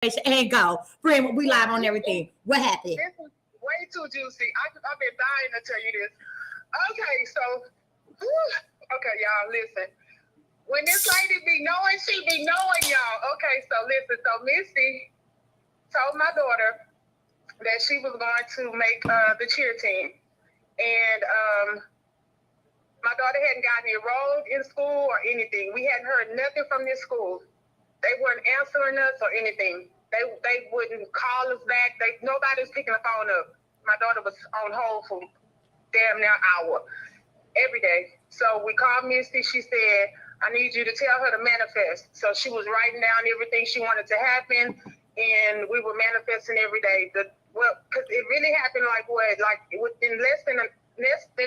And go. Friend, we live on everything. What happened? This is way too juicy. I've been dying to tell you this. Okay, so, okay, y'all, listen. When this lady be knowing, she be knowing, y'all. Okay, so listen. So Misty told my daughter that she was going to make the cheer team. And my daughter hadn't gotten enrolled in school or anything. We hadn't heard nothing from this school. They weren't answering us or anything. They wouldn't call us back. Nobody was picking the phone up. My daughter was on hold for damn near an hour every day. So we called Misty. She said, I need you to tell her to manifest. So she was writing down everything she wanted to happen, and we were manifesting every day. Because it really happened within less than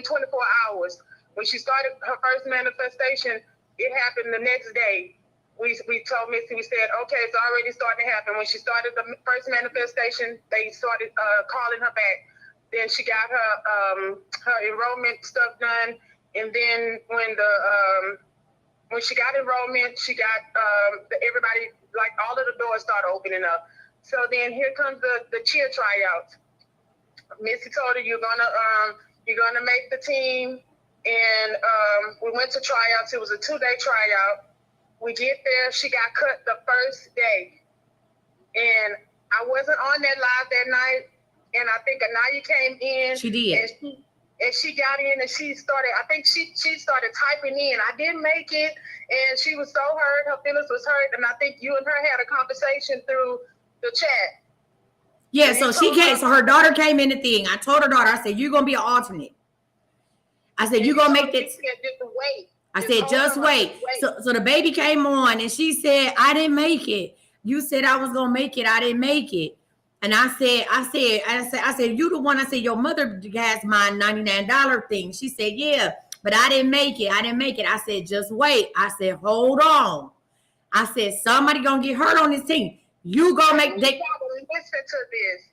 24 hours. When she started her first manifestation, it happened the next day. We told Missy, we said, okay, it's already starting to happen. When she started the first manifestation, they started calling her back. Then she got her enrollment stuff done. And then when she got enrollment, she got everybody, like all of the doors started opening up. So then here comes the cheer tryouts. Missy told her, you're gonna make the team. And we went to tryouts. It was a 2-day tryout. We get there. She got cut the first day. And I wasn't on that live that night. And I think Anaya came in. She did. And she got in and she started, I think she started typing in. I didn't make it. And she was so hurt. Her feelings was hurt. And I think you and her had a conversation through the chat. Yeah, so she came. So her daughter came in the thing. I told her daughter, I said, you're going to be an alternate. I said, you're going to make this. Wait. I said, just wait. So the baby came on and she said, I didn't make it. You said I was going to make it. I didn't make it. And I said, you the one. I said, your mother has my $99 thing. She said, yeah, but I didn't make it. I said, just wait. I said, hold on. I said, somebody going to get hurt on this team. You go make. Listen to this.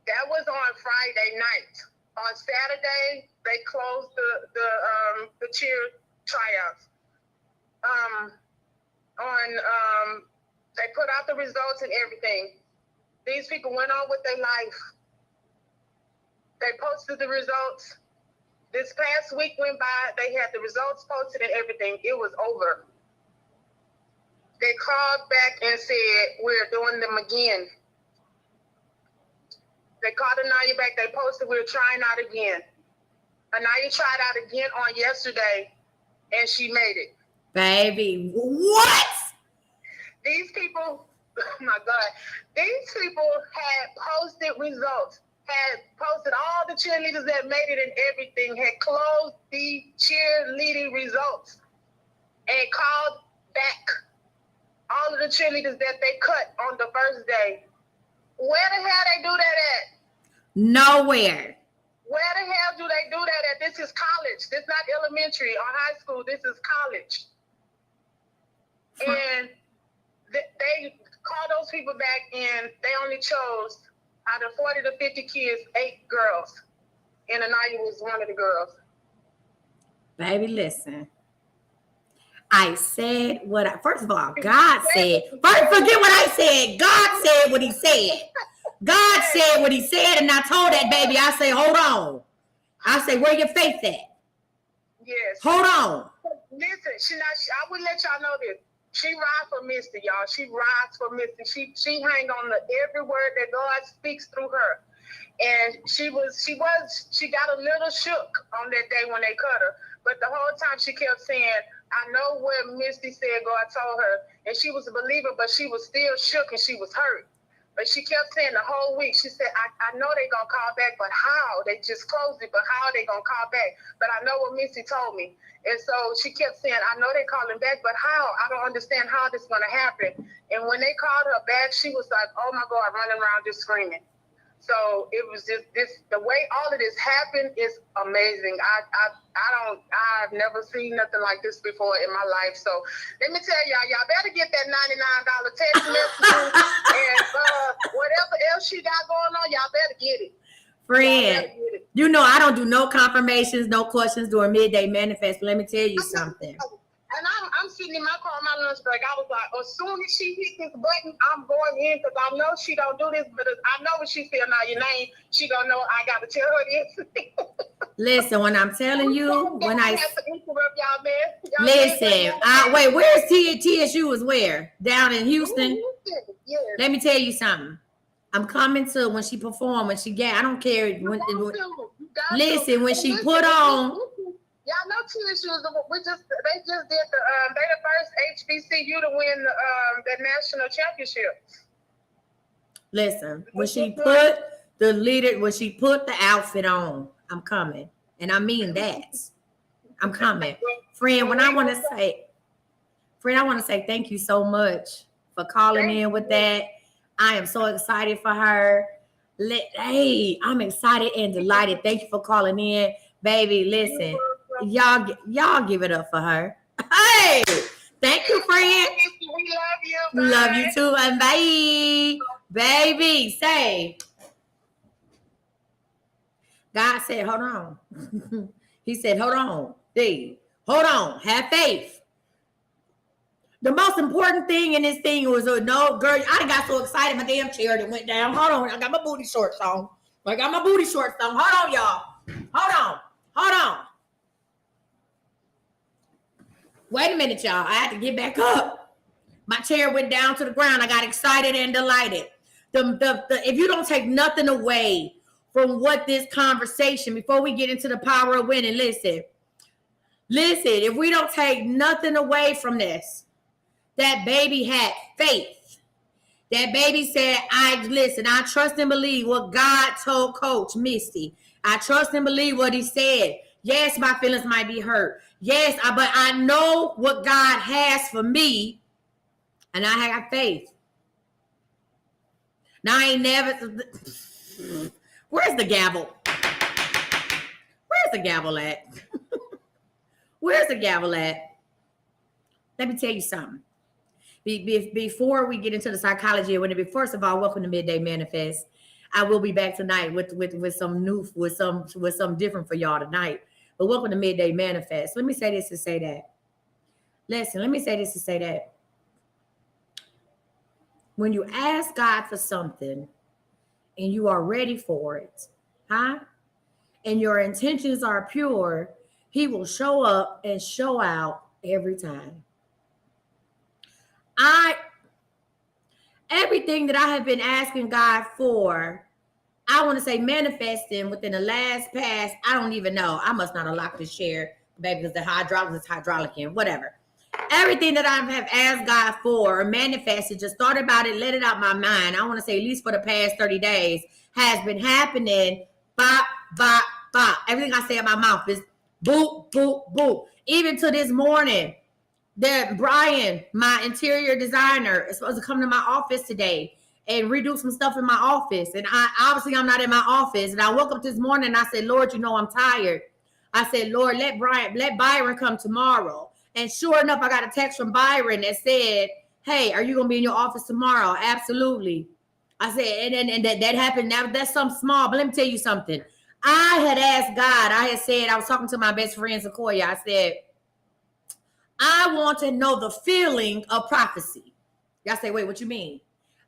That was on Friday night. On Saturday, they closed the cheer tryouts. They put out the results and everything. These people went on with their life. They posted the results. This past week went by. They had the results posted and everything. It was over. They called back and said, we're doing them again. They called Anaya back. They posted, we're trying out again. Anaya tried out again on yesterday, and she made it. Baby, what? These people, oh my God, these people had posted results, had posted all the cheerleaders that made it and everything, had closed the cheerleading results, and called back all of the cheerleaders that they cut on the first day. Where the hell they do that at? Nowhere. Where the hell do they do that at? This is college. This is not elementary or high school. This is college. And they called those people back, and they only chose, out of 40 to 50 kids, 8 girls. And Anaya was one of the girls. Baby, listen. I said first of all, God said, forget what I said. God said what he said. God said what he said, and I told that baby, I say, hold on. I say, where your faith at? Yes. Hold on. Listen, I would let y'all know this. She rides for Misty, y'all. She rides for Misty. She hang on to every word that God speaks through her. And she got a little shook on that day when they cut her. But the whole time she kept saying, I know what Misty said God told her. And she was a believer, but she was still shook and she was hurt. But she kept saying the whole week, she said, I know they're going to call back, but how? They just closed it, but how are they going to call back? But I know what Missy told me. And so she kept saying, I know they're calling back, but how? I don't understand how this is going to happen. And when they called her back, she was like, oh, my God, running around just screaming. So it was just the way all of this happened is amazing. I've never seen nothing like this before in my life. So let me tell y'all better get that $99 text message and whatever else she got going on, y'all better get it. Friend, you know I don't do no confirmations, no questions during midday manifest. But let me tell you something. And I'm sitting in my car on my lunch break. I was like, as soon as she hit this button, I'm going in because I know she don't do this, but I know when she said now your name, she gonna know I got to tell her this. Listen, when I'm telling you, when I have to interrupt y'all, man. Listen, wait, where's TSU is where? Down in Houston? Yes. Let me tell you something. I'm coming to when she performed, when she I don't care. Listen, when she put on. Y'all know TSU is they just did they the first HBCU to win the national championship. Listen, when she put when she put the outfit on, I'm coming. And I mean that. I'm coming. Friend, I want to say thank you so much for calling in with that. I am so excited for her. Hey, I'm excited and delighted. Thank you for calling in. Baby, listen. Y'all give it up for her. Hey, thank you, friend. We love you. Bye. Love you too, and bye. Baby, say. God said, hold on. He said, hold on. Hey, hold on. Have faith. The most important thing in this thing was, no, girl, I got so excited my damn chair that went down. Hold on. I got my booty shorts on. Hold on, y'all. Hold on. Wait a minute, y'all. I had to get back up. My chair went down to the ground. I got excited and delighted. If you don't take nothing away from what this conversation, before we get into the power of winning, listen, if we don't take nothing away from this, that baby had faith. That baby said, I trust and believe what God told Coach Misty. I trust and believe what he said. Yes, my feelings might be hurt. Yes, but I know what God has for me, and I have faith. Now I ain't never. Where's the gavel? Where's the gavel at? Where's the gavel at? Let me tell you something. Before we get into the psychology of winning, first of all, welcome to Midday Manifest. I will be back tonight with some new, with some different for y'all tonight. But welcome to Midday Manifest. Let me say this to say that. Listen, let me say this to say that. When you ask God for something and you are ready for it, and your intentions are pure, he will show up and show out every time. Everything that I have been asking God for, I want to say manifesting within the last past, I don't even know. I must not have locked this chair, baby, because the hydraulics is hydraulic whatever. Everything that I have asked God for or manifested, just thought about it, let it out my mind. I want to say at least for the past 30 days has been happening. Bop, bop, bop. Everything I say in my mouth is boop, boop, boop. Even to this morning, that Brian, my interior designer, is supposed to come to my office today and redo some stuff in my office. And I'm not in my office. And I woke up this morning and I said, Lord, you know I'm tired. I said, Lord, let Byron come tomorrow. And sure enough, I got a text from Byron that said, hey, are you going to be in your office tomorrow? Absolutely. I said, and that happened. Now that's something small, but let me tell you something. I had asked God, I was talking to my best friend, Sequoia. I said, I want to know the feeling of prophecy. Y'all say, wait, what you mean?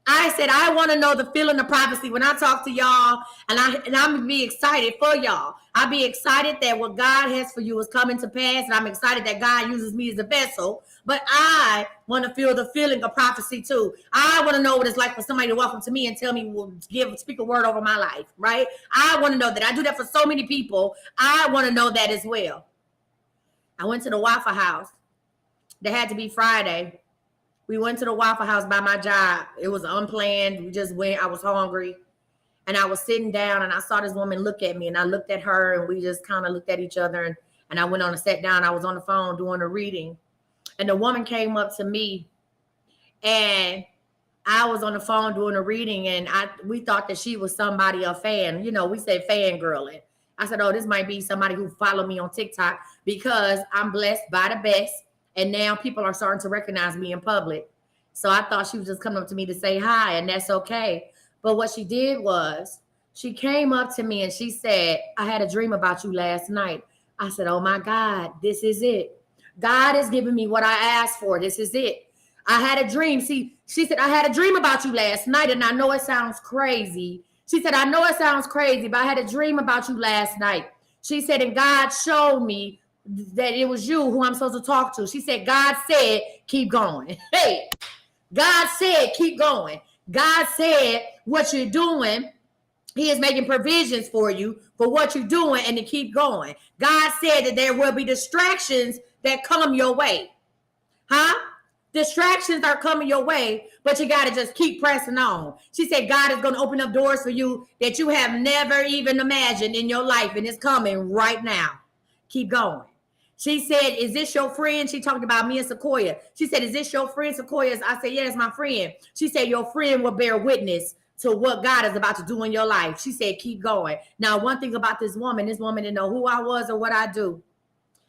I said, I want to know the feeling of prophecy when I talk to y'all, and I'm going to be excited for y'all. I'll be excited that what God has for you is coming to pass, and I'm excited that God uses me as a vessel, but I want to feel the feeling of prophecy too. I want to know what it's like for somebody to walk up to me and tell me, speak a word over my life, right? I want to know that. I do that for so many people. I want to know that as well. I went to the Waffle House. That had to be Friday. We went to the Waffle House by my job. It was unplanned. We just went. I was hungry. And I was sitting down and I saw this woman look at me and I looked at her and we just kind of looked at each other and I went on and sat down. I was on the phone doing a reading. And the woman came up to me and I was on the phone doing a reading and we thought that she was somebody, a fan. You know, we said fangirling. I said, oh, this might be somebody who followed me on TikTok because I'm blessed by the best. And now people are starting to recognize me in public. So I thought she was just coming up to me to say hi, and that's okay. But what she did was she came up to me and she said, I had a dream about you last night. I said, oh my God, this is it. God is giving me what I asked for. This is it. I had a dream. See, she said, I had a dream about you last night, and I know it sounds crazy. She said, I know it sounds crazy, but I had a dream about you last night. She said, and God showed me that it was you who I'm supposed to talk to. She said, God said, keep going. Hey, God said, keep going. God said, what you're doing, He is making provisions for you for what you're doing and to keep going. God said that there will be distractions that come your way. Huh? Distractions are coming your way, but you got to just keep pressing on. She said God is going to open up doors for you that you have never even imagined in your life, and it's coming right now. Keep going. She said, is this your friend? She talked about me and Sequoia. She said, is this your friend, Sequoia? I said, yeah, it's my friend. She said, your friend will bear witness to what God is about to do in your life. She said, keep going. Now, one thing about this woman didn't know who I was or what I do.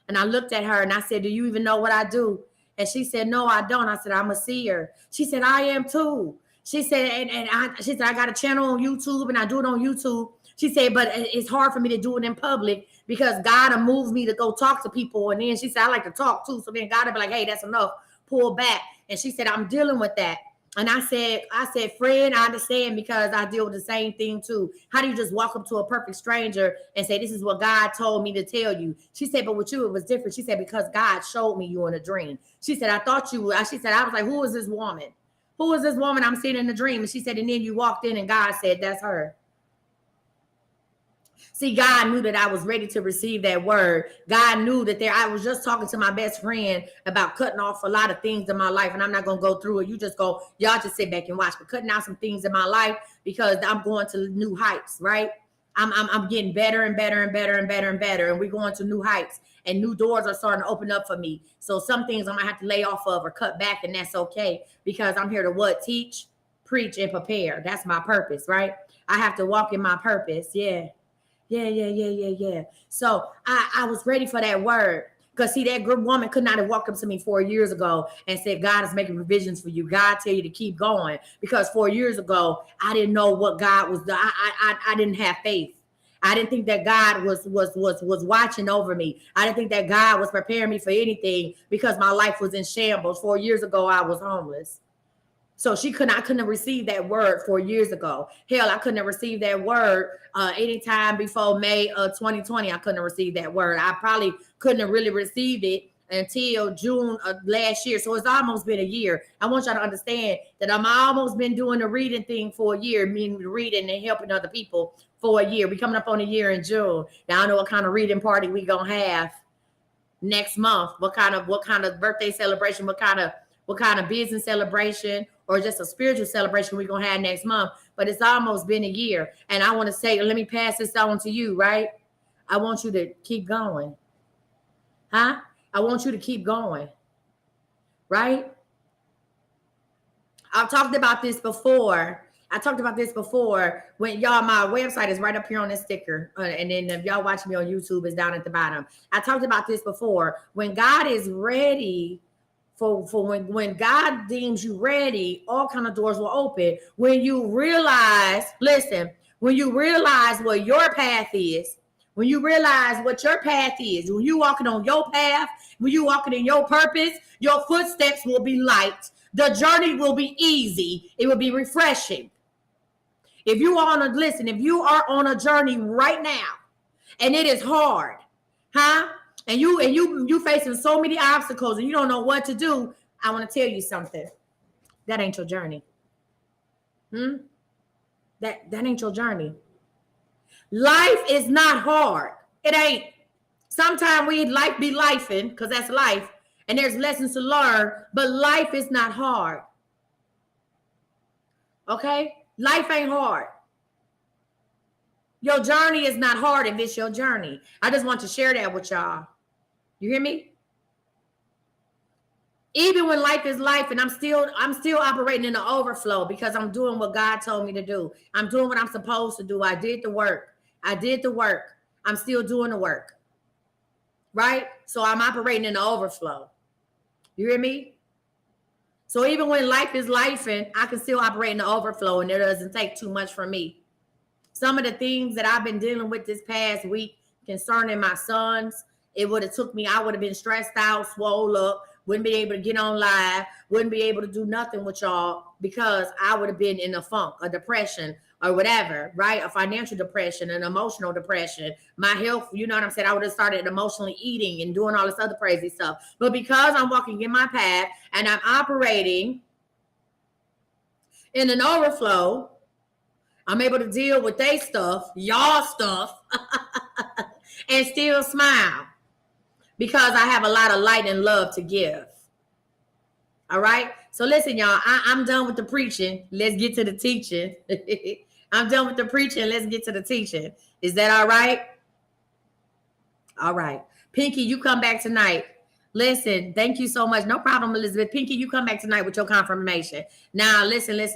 And I looked at her and I said, do you even know what I do? And she said, no, I don't. I said, I'm a seer. She said, I am too. She said, she said, I got a channel on YouTube and I do it on YouTube. She said, but it's hard for me to do it in public because God moved me to go talk to people. And then she said, I like to talk too. So then God would be like, hey, that's enough. Pull back. And she said, I'm dealing with that. And I said, friend, I understand because I deal with the same thing too. How do you just walk up to a perfect stranger and say, this is what God told me to tell you? She said, but with you, it was different. She said, because God showed me you in a dream. She said, I thought you, she said, I was like, who is this woman? Who is this woman I'm seeing in the dream? And she said, and then you walked in and God said, that's her. See, God knew that I was ready to receive that word. God knew that I was just talking to my best friend about cutting off a lot of things in my life. And I'm not going to go through it. Y'all just sit back and watch. But cutting out some things in my life because I'm going to new heights, right? I'm getting better and better and better and better and better. And we're going to new heights and new doors are starting to open up for me. So some things I'm going to have to lay off of or cut back. And that's okay because I'm here to what? Teach, preach, and prepare. That's my purpose, right? I have to walk in my purpose. Yeah. Yeah. So I was ready for that word. Because see, that good woman could not have walked up to me 4 years ago and said, God is making provisions for you. God tell you to keep going. Because 4 years ago, I didn't know what God was doing. I didn't have faith. I didn't think that God was watching over me. I didn't think that God was preparing me for anything because my life was in shambles. 4 years ago, I was homeless. So I couldn't have received that word 4 years ago. Hell, I couldn't have received that word anytime before May of 2020. I couldn't have received that word. I probably couldn't have really received it until June of last year. So it's almost been a year. I want y'all to understand that I'm almost been doing the reading thing for a year, meaning reading and helping other people for a year. We're coming up on a year in June. Now I know what kind of reading party we gonna have next month. What kind of birthday celebration? What kind of business celebration? Or just a spiritual celebration we're going to have next month. But it's almost been a year. And I want to say, let me pass this on to you, right? I want you to keep going. Huh? I want you to keep going. Right? I've talked about this before. When y'all, my website is right up here on this sticker. And then if y'all watch me on YouTube, it's down at the bottom. I talked about this before. When God is ready for when God deems you ready, all kind of doors will open. When you realize what your path is, when you realize what your path is, when you walking on your path, when you walking in your purpose, your footsteps will be light. The journey will be easy. It will be refreshing. If you are on a journey right now, and it is hard, huh? And you facing so many obstacles and you don't know what to do, I want to tell you something. That ain't your journey. That ain't your journey. Life is not hard. It ain't. Sometimes life be lifing, because that's life, and there's lessons to learn, but life is not hard. Okay? Life ain't hard. Your journey is not hard if it's your journey. I just want to share that with y'all. You hear me? Even when life is life and I'm still operating in the overflow because I'm doing what God told me to do. I'm doing what I'm supposed to do. I did the work. I'm still doing the work. Right? So I'm operating in the overflow. You hear me? So even when life is life and I can still operate in the overflow and it doesn't take too much from me. Some of the things that I've been dealing with this past week concerning my sons it would have took me, I would have been stressed out, swole up, wouldn't be able to get on live, wouldn't be able to do nothing with y'all because I would have been in a funk, a depression, or whatever, right? A financial depression, an emotional depression, my health, you know what I'm saying? I would have started emotionally eating and doing all this other crazy stuff. But because I'm walking in my path and I'm operating in an overflow, I'm able to deal with they stuff, y'all stuff, and still smile because I have a lot of light and love to give. All right? So listen, y'all, I'm done with the preaching. Let's get to the teaching. I'm done with the preaching. Let's get to the teaching. Is that all right? All right. Pinky, you come back tonight. Listen, thank you so much. No problem, Elizabeth. Pinky, you come back tonight with your confirmation. Now, listen. We're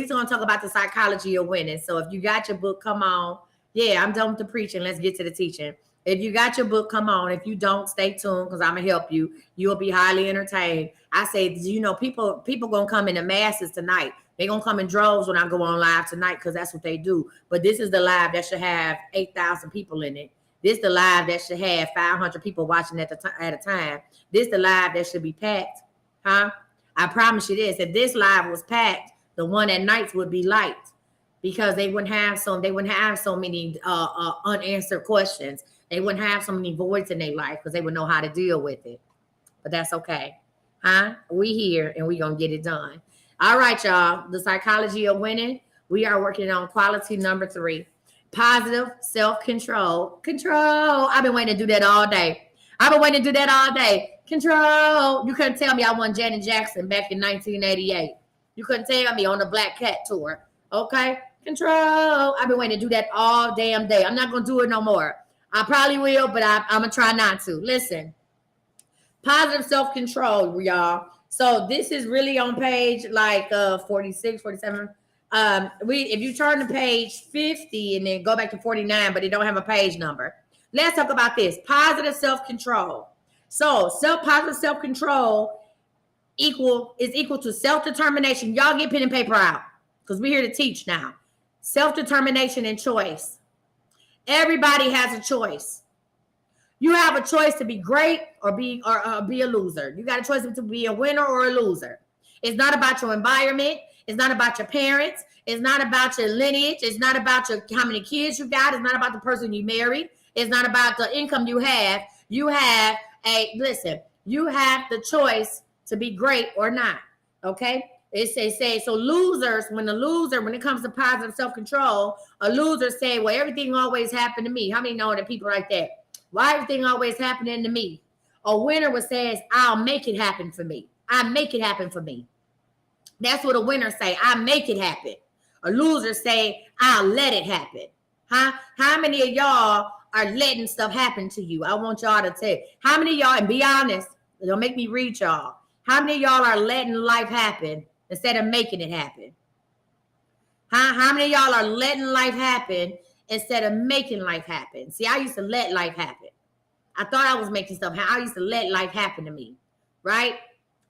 going to talk about the psychology of winning. So if you got your book, come on. Yeah, I'm done with the preaching. Let's get to the teaching. If you got your book, come on. If you don't, stay tuned because I'm going to help you. You'll be highly entertained. I say, you know, people going to come in the masses tonight. They're going to come in droves when I go on live tonight because that's what they do. But this is the live that should have 8,000 people in it. This is the live that should have 500 people watching at a time. This is the live that should be packed. Huh? I promise you this. If this live was packed, the one at nights would be light because they wouldn't have so many unanswered questions. They wouldn't have so many voids in their life because they would know how to deal with it. But that's okay. Huh? We here and we going to get it done. All right, y'all. The psychology of winning. We are working on quality number 3. Positive self-control. Control. I've been waiting to do that all day. Control. You couldn't tell me I won Janet Jackson back in 1988. You couldn't tell me on the Black Cat tour. Okay? Control. I've been waiting to do that all damn day. I'm not going to do it no more. I probably will, but I'm going to try not to. Listen. Positive self-control, y'all. So this is really on page like 46, 47. If you turn to page 50 and then go back to 49, but it don't have a page number. Let's talk about this. Positive self-control. So positive self-control is equal to self-determination. Y'all get pen and paper out because we're here to teach now. Self-determination and choice. Everybody has a choice. You have a choice to be great or be a loser. You got a choice to be a winner or a loser. It's not about your environment. It's not about your parents. It's not about your lineage. It's not about how many kids you got. It's not about the person you married. It's not about the income you have. You have the choice to be great or not. Okay? So losers, when it comes to positive self-control, a loser say, well, everything always happened to me. How many know that people like that? Why everything always happening to me? A winner would say, I'll make it happen for me. I make it happen for me. That's what a winner say. I make it happen. A loser say, I'll let it happen. Huh? How many of y'all are letting stuff happen to you? I want y'all to tell. How many of y'all, and be honest, don't make me read y'all. How many of y'all are letting life happen instead of making it happen? Huh? How many of y'all are letting life happen instead of making life happen? See, I used to let life happen. I thought I was making stuff happen. I used to let life happen to me, right?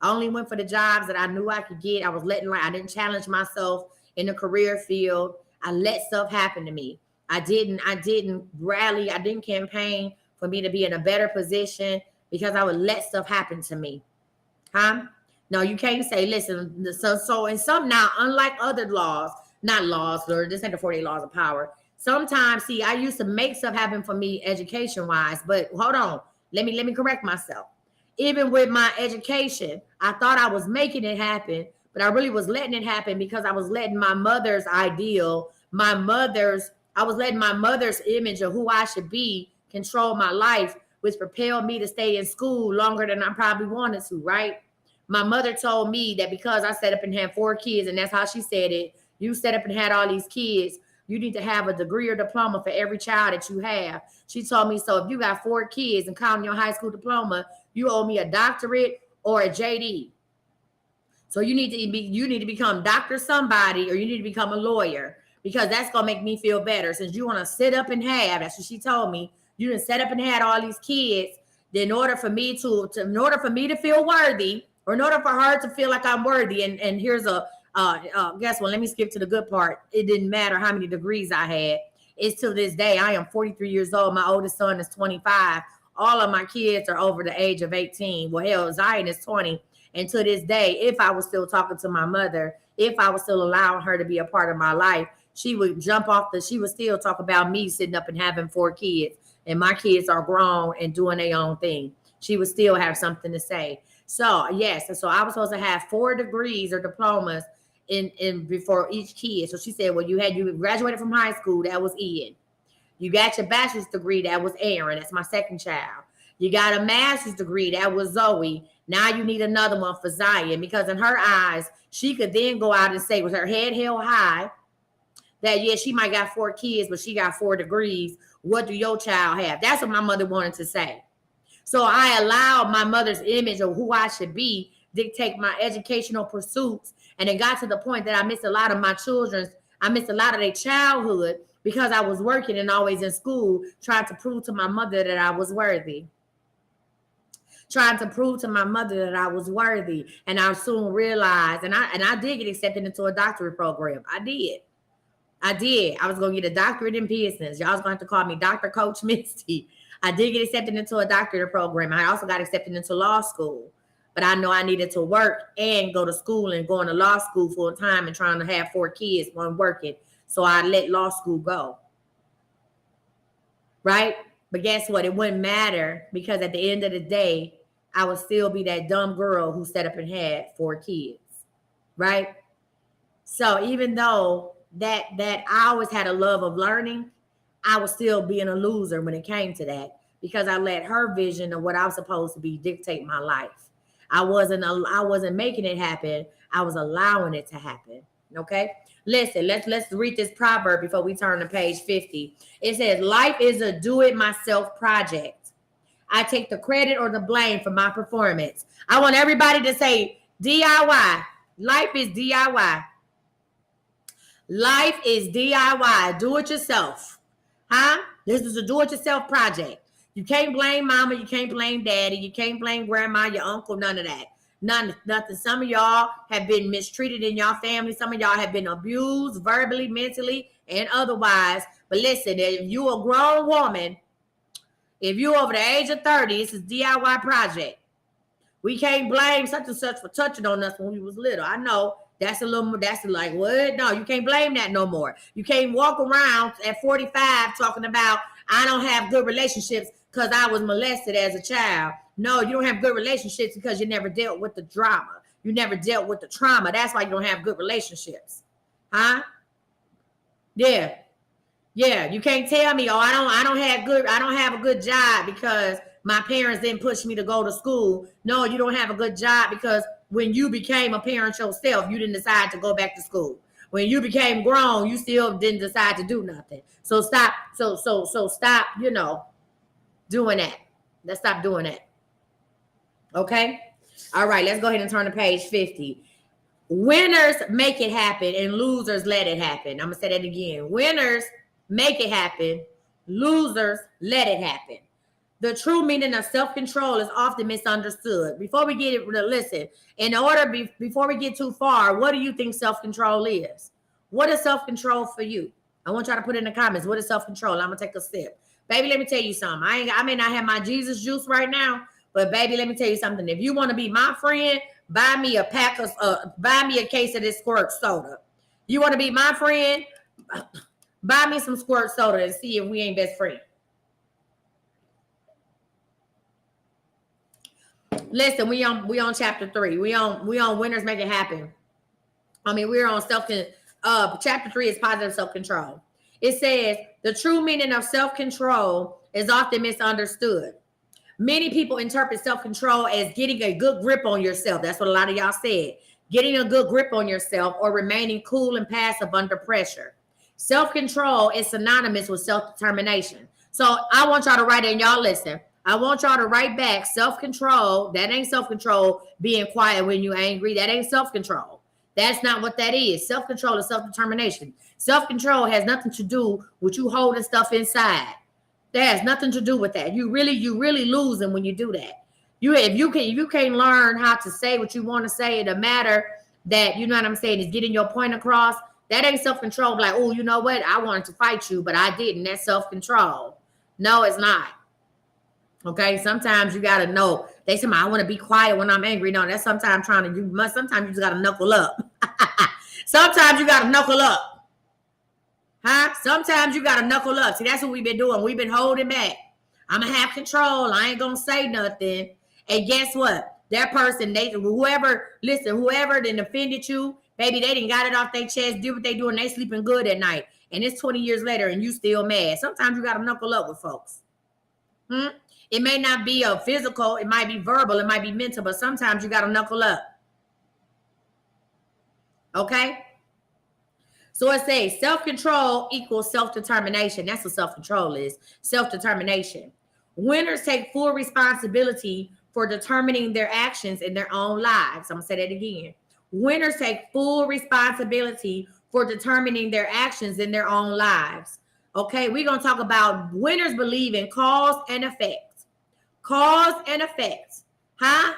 I only went for the jobs that I knew I could get. I was letting I didn't challenge myself in the career field. I let stuff happen to me. I didn't rally. I didn't campaign for me to be in a better position because I would let stuff happen to me. Huh? No, you can't say, listen, so in some now, unlike other laws, not laws, Lord, this ain't the 48 laws of power. Sometimes, see, I used to make stuff happen for me education-wise, but hold on. Let me correct myself. Even with my education, I thought I was making it happen, but I really was letting it happen because I was letting my mother's ideal, I was letting my mother's image of who I should be control my life, which propelled me to stay in school longer than I probably wanted to, right? My mother told me that because I set up and had 4 kids, and that's how she said it, you set up and had all these kids, you need to have a degree or diploma for every child that you have. She told me, so if you got 4 kids and counting your high school diploma, you owe me a doctorate or a JD. So you need to become Dr. somebody, or you need to become a lawyer, because that's going to make me feel better. Since you want to sit up and have, that's what she told me, you didn't set up and had all these kids. Then in order for me to feel worthy, or in order for her to feel like I'm worthy, and here's guess what? Let me skip to the good part. It didn't matter how many degrees I had. It's to this day. I am 43 years old. My oldest son is 25. All of my kids are over the age of 18. Well, hell, Zion is 20. And to this day, if I was still talking to my mother, if I was still allowing her to be a part of my life, she would she would still talk about me sitting up and having 4 kids. And my kids are grown and doing their own thing. She would still have something to say. So, yes. So I was supposed to have 4 degrees or diplomas in before each kid. So she said, well, you graduated from high school. That was Ian. You got your bachelor's degree. That was Aaron. That's my second child. You got a master's degree. That was Zoe. Now you need another one for Zion, because in her eyes, she could then go out and say with her head held high that, yeah, she might got 4 kids, but she got 4 degrees. What do your child have? That's what my mother wanted to say. So I allowed my mother's image of who I should be dictate my educational pursuits. And it got to the point that I missed a lot of their childhood because I was working and always in school trying to prove to my mother that I was worthy. And I soon realized, and I did get accepted into a doctorate program. I did. I was going to get a doctorate in business. Y'all was going to have to call me Dr. Coach Misty. I did get accepted into a doctorate program. I also got accepted into law school. But I know I needed to work and go to school, and going to law school full time and trying to have 4 kids while working. So I let law school go. Right? But guess what? It wouldn't matter, because at the end of the day, I would still be that dumb girl who set up and had 4 kids. Right? So even though that I always had a love of learning, I was still being a loser when it came to that, because I let her vision of what I was supposed to be dictate my life. I wasn't making it happen. I was allowing it to happen. Okay. Listen, let's read this proverb before we turn to page 50. It says, life is a do-it-myself project. I take the credit or the blame for my performance. I want everybody to say DIY. Life is DIY. Life is DIY. Do it yourself. Huh? This is a do-it-yourself project. You can't blame mama. You can't blame daddy. You can't blame grandma, your uncle, none of that. Nothing. Some of y'all have been mistreated in y'all family. Some of y'all have been abused verbally, mentally, and otherwise. But listen, if you a grown woman, if you over the age of 30, this is DIY project. We can't blame such and such for touching on us when we was little. I know that's like, what? No, you can't blame that no more. You can't walk around at 45 talking about, I don't have good relationships because I was molested as a child. No, you don't have good relationships because you never dealt with the drama. You never dealt with the trauma. That's why you don't have good relationships. Huh? Yeah. Yeah. You can't tell me, oh, I don't have a good job because my parents didn't push me to go to school. No, you don't have a good job because when you became a parent yourself, you didn't decide to go back to school. When you became grown, you still didn't decide to do nothing. So stop. So stop, doing that. Let's stop doing that. Okay. All right. Let's go ahead and turn to page 50. Winners make it happen and losers let it happen. I'm going to say that again. Winners make it happen. Losers let it happen. The true meaning of self-control is often misunderstood. Before we get it, listen, before we get too far, what do you think self-control is? What is self-control for you? I want y'all to put in the comments. What is self-control? I'm going to take a sip. Baby, let me tell you something. I may not have my Jesus juice right now, but baby, let me tell you something. If you want to be my friend, buy me a case of this squirt soda. You want to be my friend? Buy me some squirt soda and see if we ain't best friends. Listen, we on chapter 3. We on winners make it happen. We're on chapter 3 is positive self-control. It says the true meaning of self-control is often misunderstood. Many people interpret self-control as getting a good grip on yourself. That's what a lot of y'all said. Getting a good grip on yourself or remaining cool and passive under pressure. Self-control is synonymous with self-determination. So I want y'all to write in, y'all listen. I want y'all to write back self-control. That ain't self-control being quiet when you're angry. That ain't self-control. That's not what that is. Self-control is self-determination. Self-control has nothing to do with you holding stuff inside. That has nothing to do with that. You really losing when you do that. If you can't learn how to say what you want to say in a matter that, you know what I'm saying, is getting your point across, That ain't self-control. Like, oh, you know what? I wanted to fight you, but I didn't. That's self-control. No, it's not. Okay, sometimes you gotta know. They say, I want to be quiet when I'm angry. No, that's sometimes trying to do. Sometimes you just gotta knuckle up. Sometimes you gotta knuckle up. Huh? Sometimes you gotta knuckle up. See, that's what we've been doing. We've been holding back. I'm gonna have control. I ain't gonna say nothing. And guess what? That person, whoever done offended you, baby, they didn't got it off their chest, do what they do, and they sleeping good at night. And it's 20 years later, and you still mad. Sometimes you gotta knuckle up with folks. It may not be a physical, it might be verbal, it might be mental, but sometimes you gotta knuckle up. Okay? So it says self-control equals self-determination. That's what self-control is. Self-determination. Winners take full responsibility for determining their actions in their own lives. I'm going to say that again. Winners take full responsibility for determining their actions in their own lives. Okay, we're going to talk about winners believe in cause and effect. Cause and effect. Huh?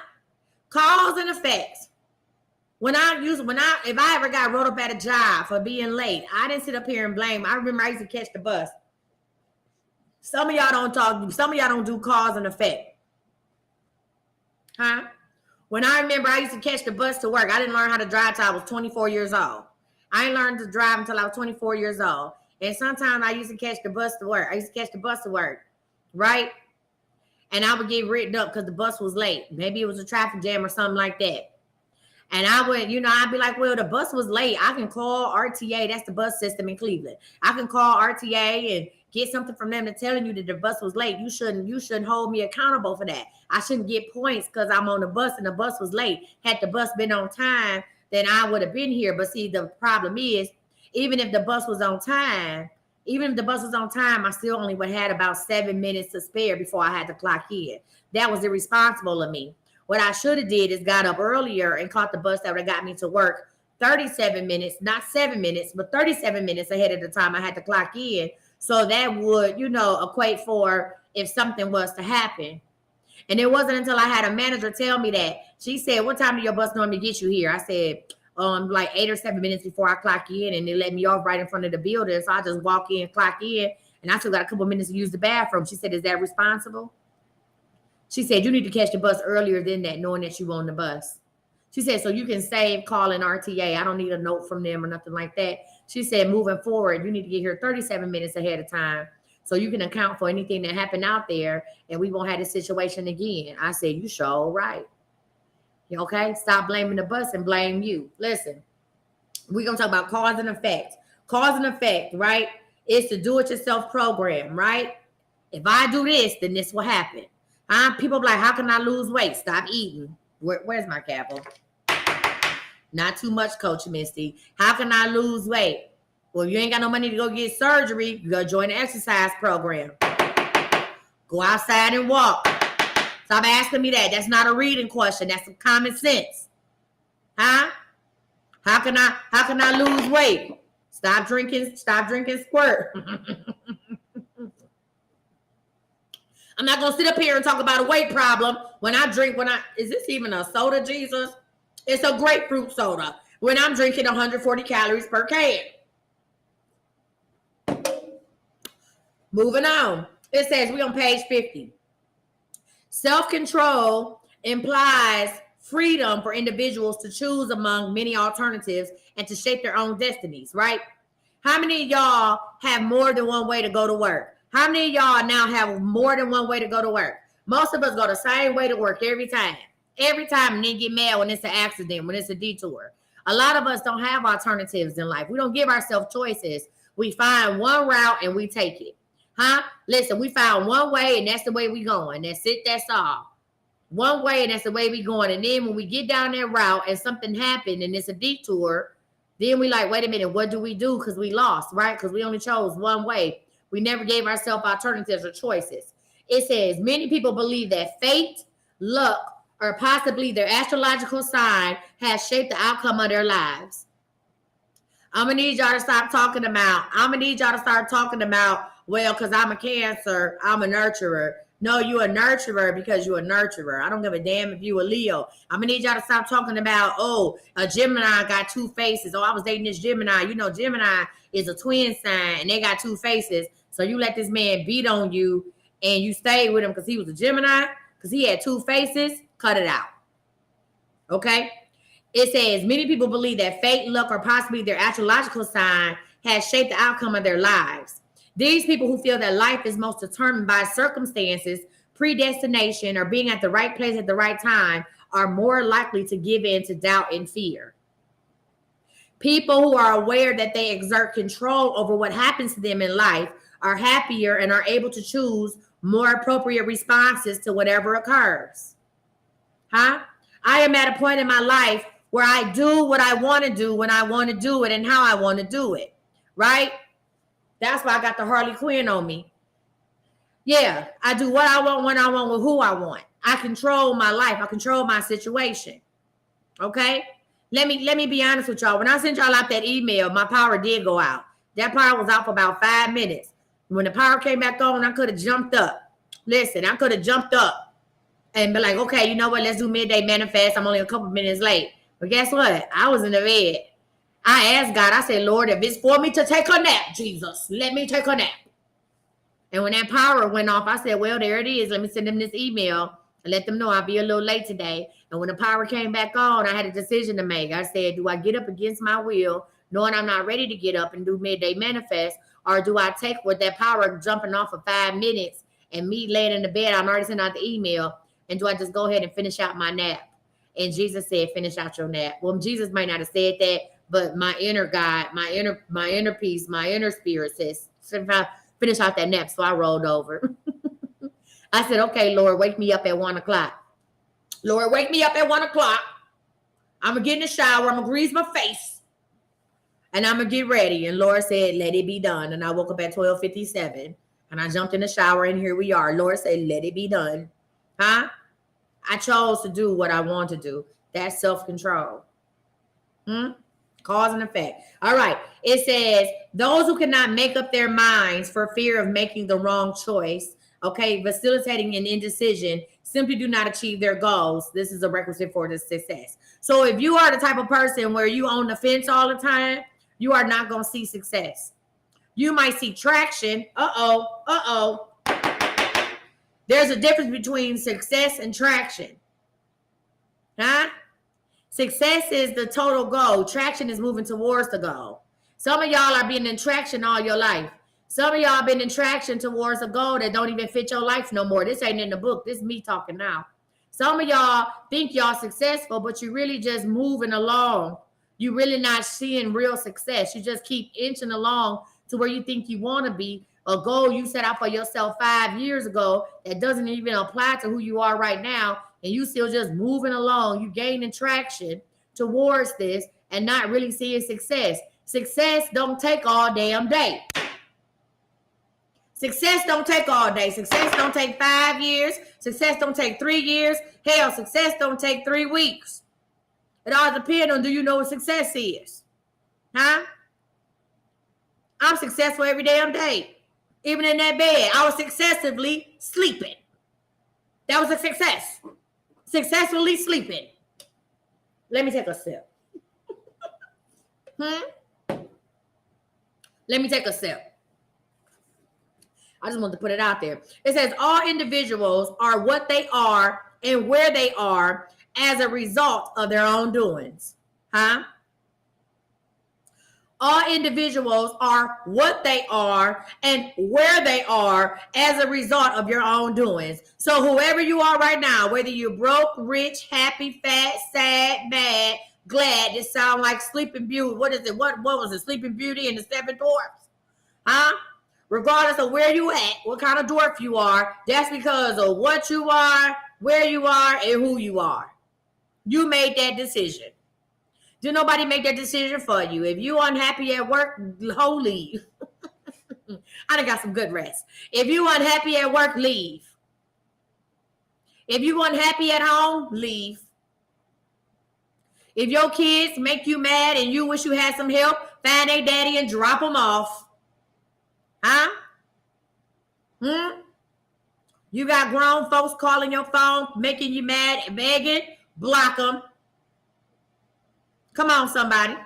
Cause and effect. If I ever got wrote up at a job for being late, I didn't sit up here and blame. I remember I used to catch the bus. Some of y'all don't do cause and effect. Huh? When I remember I used to catch the bus to work, I didn't learn how to drive until I was 24 years old. I didn't learn to drive until I was 24 years old. And sometimes I used to catch the bus to work. Right? And I would get written up because the bus was late. Maybe it was a traffic jam or something like that. And I would, I'd be like, well, the bus was late. I can call RTA. That's the bus system in Cleveland. I can call RTA and get something from them to telling you that the bus was late. You shouldn't hold me accountable for that. I shouldn't get points because I'm on the bus and the bus was late. Had the bus been on time, then I would have been here. But see, the problem is, even if the bus was on time, I still only would have had about 7 minutes to spare before I had to clock in. That was irresponsible of me. What I should have did is got up earlier and caught the bus that would have got me to work 37 minutes, not 7 minutes, but 37 minutes ahead of the time I had to clock in. So that would, equate for if something was to happen. And it wasn't until I had a manager tell me that. She said, what time do your bus normally get you here? I said, like 8 or 7 minutes before I clock in, and they let me off right in front of the building. So I just walk in, clock in, and I still got a couple minutes to use the bathroom. She said, is that responsible? She said, you need to catch the bus earlier than that, knowing that you on the bus. She said, so you can save calling RTA. I don't need a note from them or nothing like that. She said, moving forward, you need to get here 37 minutes ahead of time so you can account for anything that happened out there and we won't have this situation again. I said, you sure right. Okay? Stop blaming the bus and blame you. Listen, we're going to talk about cause and effect. Cause and effect, right? It's the do-it-yourself program, right? If I do this, then this will happen. People be like, how can I lose weight? Stop eating. Where's my capo? Not too much, Coach Misty. How can I lose weight? Well, you ain't got no money to go get surgery. You got to join the exercise program. Go outside and walk. Stop asking me that. That's not a reading question. That's some common sense. Huh? How can I lose weight? Stop drinking squirt. I'm not going to sit up here and talk about a weight problem is this even a soda, Jesus? It's a grapefruit soda when I'm drinking 140 calories per can. Moving on. It says we're on page 50. Self-control implies freedom for individuals to choose among many alternatives and to shape their own destinies, right? How many of y'all have more than one way to go to work? How many of y'all now have more than one way to go to work? Most of us go the same way to work every time. Every time, and then get mad when it's an accident, when it's a detour. A lot of us don't have alternatives in life. We don't give ourselves choices. We find one route and we take it. Huh? Listen, we found one way and that's the way we going. That's it, that's all. One way and that's the way we going. And then when we get down that route and something happened and it's a detour, then we like, wait a minute, what do we do? Because we lost, right? Because we only chose one way. We never gave ourselves alternatives or choices. It says many people believe that fate, luck, or possibly their astrological sign has shaped the outcome of their lives. I'm going to need y'all to start talking about, well, because I'm a Cancer, I'm a nurturer. No, you're a nurturer because you're a nurturer. I don't give a damn if you a Leo. I'm gonna need y'all to stop talking about, oh, a Gemini got two faces. Oh, I was dating this Gemini. You know, Gemini is a twin sign and they got two faces. So you let this man beat on you and you stayed with him because he was a Gemini, because he had two faces. Cut it out. Okay? It says many people believe that fate, luck, or possibly their astrological sign has shaped the outcome of their lives. These people who feel that life is most determined by circumstances, predestination, or being at the right place at the right time are more likely to give in to doubt and fear. People who are aware that they exert control over what happens to them in life are happier and are able to choose more appropriate responses to whatever occurs. Huh? I am at a point in my life where I do what I want to do when I want to do it and how I want to do it. Right? That's why I got the Harley Quinn on me. Yeah, I do what I want, when I want, with who I want. I control my life. I control my situation. Okay? Let me be honest with y'all. When I sent y'all out that email, my power did go out. That power was out for about 5 minutes. When the power came back on, I could have jumped up. Listen, I could have jumped up and be like, okay, you know what? Let's do midday manifest. I'm only a couple minutes late. But guess what? I was in the bed. I asked God, I said, Lord, if it's for me to take a nap, Jesus, let me take a nap. And when that power went off, I said, well, there it is. Let me send them this email and let them know I'll be a little late today. And when the power came back on, I had a decision to make. I said, do I get up against my will, knowing I'm not ready to get up and do midday manifest? Or do I take with that power jumping off for 5 minutes and me laying in the bed, I'm already sending out the email, and do I just go ahead and finish out my nap? And Jesus said, finish out your nap. Well, Jesus might not have said that, but my inner God, my inner peace, my inner spirit says, finish out that nap. So I rolled over. I said, okay, Lord, wake me up at 1 o'clock. Lord, wake me up at 1 o'clock. I'm going to get in the shower. I'm going to grease my face. And I'm going to get ready. And Lord said, let it be done. And I woke up at 12:57. And I jumped in the shower. And here we are. Lord said, let it be done. Huh? I chose to do what I want to do. That's self-control. Cause and effect. All right. It says, those who cannot make up their minds for fear of making the wrong choice, okay, facilitating an indecision, simply do not achieve their goals. This is a requisite for the success. So if you are the type of person where you on the fence all the time, you are not going to see success. You might see traction. There's a difference between success and traction. Huh? Success is the total goal. Traction is moving towards the goal. Some of y'all are being in traction all your life. Some of y'all been in traction towards a goal that don't even fit your life no more. This ain't in the book. This is me talking now. Some of y'all think y'all successful, but you really just moving along. You really not seeing real success. You just keep inching along to where you think you want to be. A goal you set out for yourself 5 years ago that doesn't even apply to who you are right now. And you still just moving along. You gaining traction towards this and not really seeing success. Success don't take all damn day. Success don't take all day. Success don't take 5 years. Success don't take 3 years. Hell, success don't take 3 weeks. It all depends on, do you know what success is? Huh? I'm successful every damn day. Even in that bed, I was successively sleeping. That was a success. Successfully sleeping. Let me take a sip. Let me take a sip. I just want to put it out there. It says all individuals are what they are and where they are as a result of their own doings. Huh? All individuals are what they are and where they are as a result of your own doings. So whoever you are right now, whether you're broke, rich, happy, fat, sad, mad, glad, it sounds like Sleeping Beauty. What is it? What was it? Sleeping Beauty and the Seven Dwarfs? Huh? Regardless of where you at, what kind of dwarf you are, that's because of what you are, where you are, and who you are. You made that decision. Do nobody make that decision for you. If you unhappy at work, leave. I done got some good rest. If you unhappy at work, leave. If you unhappy at home, leave. If your kids make you mad and you wish you had some help, find a daddy and drop them off. Huh? You got grown folks calling your phone, making you mad, begging, block them. Come on, somebody.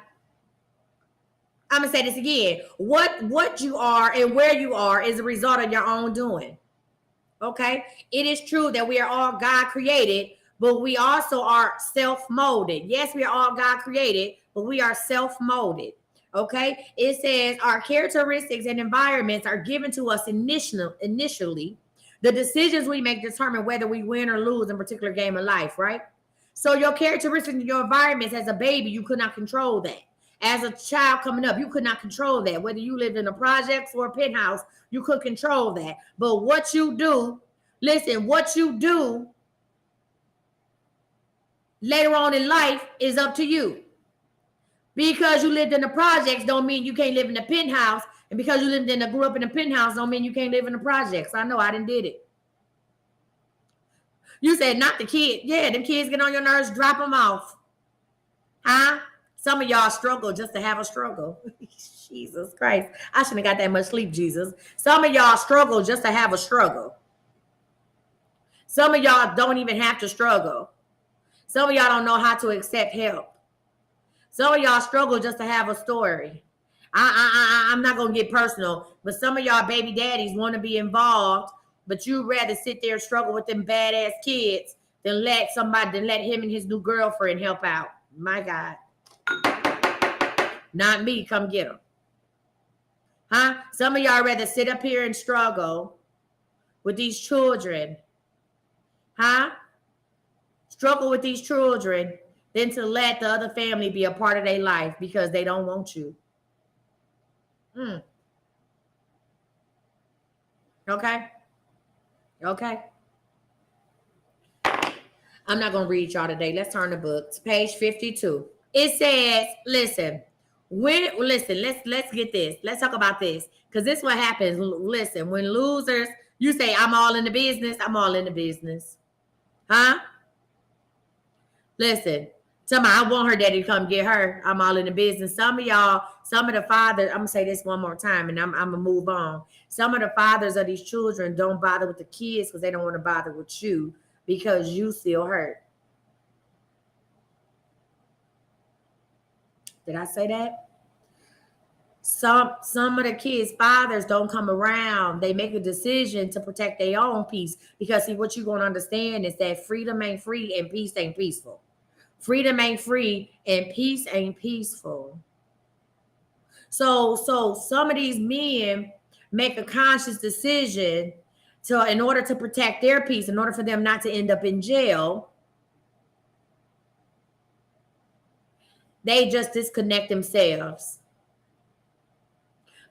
I'm going to say this again. What you are and where you are is a result of your own doing. Okay? It is true that we are all God created, but we also are self-molded. Yes, we are all God created, but we are self-molded. Okay? It says our characteristics and environments are given to us initially. The decisions we make determine whether we win or lose in a particular game of life, right? So your characteristics and your environments as a baby, you could not control that. As a child coming up, you could not control that. Whether you lived in a projects or a penthouse, you could control that. But what you do, listen, what you do later on in life is up to you. Because you lived in the projects don't mean you can't live in the penthouse. And because you grew up in the penthouse don't mean you can't live in the projects. I know I didn't did it. You said not the kid. Yeah, them kids get on your nerves, drop them off. Huh? Some of y'all struggle just to have a struggle. Jesus Christ. I shouldn't have got that much sleep, Jesus. Some of y'all struggle just to have a struggle. Some of y'all don't even have to struggle. Some of y'all don't know how to accept help. Some of y'all struggle just to have a story. I'm not going to get personal, but some of y'all baby daddies want to be involved, but you'd rather sit there and struggle with them badass kids than let him and his new girlfriend help out. My God. Not me. Come get them. Huh? Some of y'all rather sit up here and struggle with these children. Huh? Struggle with these children than to let the other family be a part of their life because they don't want you. Okay? Okay. I'm not going to read y'all today. Let's turn the book to page 52. It says, listen, let's get this. Let's talk about this. Because this is what happens. Listen, when losers, you say, I'm all in the business. I'm all in the business. Huh? Listen, I want her daddy to come get her. I'm all in the business. Some of the fathers, I'm going to say this one more time and I'm going to move on. Some of the fathers of these children don't bother with the kids because they don't want to bother with you because you still hurt. Did I say that? Some of the kids' fathers don't come around. They make a decision to protect their own peace because see, what you're going to understand is that freedom ain't free and peace ain't peaceful. Freedom ain't free and peace ain't peaceful. So some of these men make a conscious decision in order to protect their peace, in order for them not to end up in jail, they just disconnect themselves.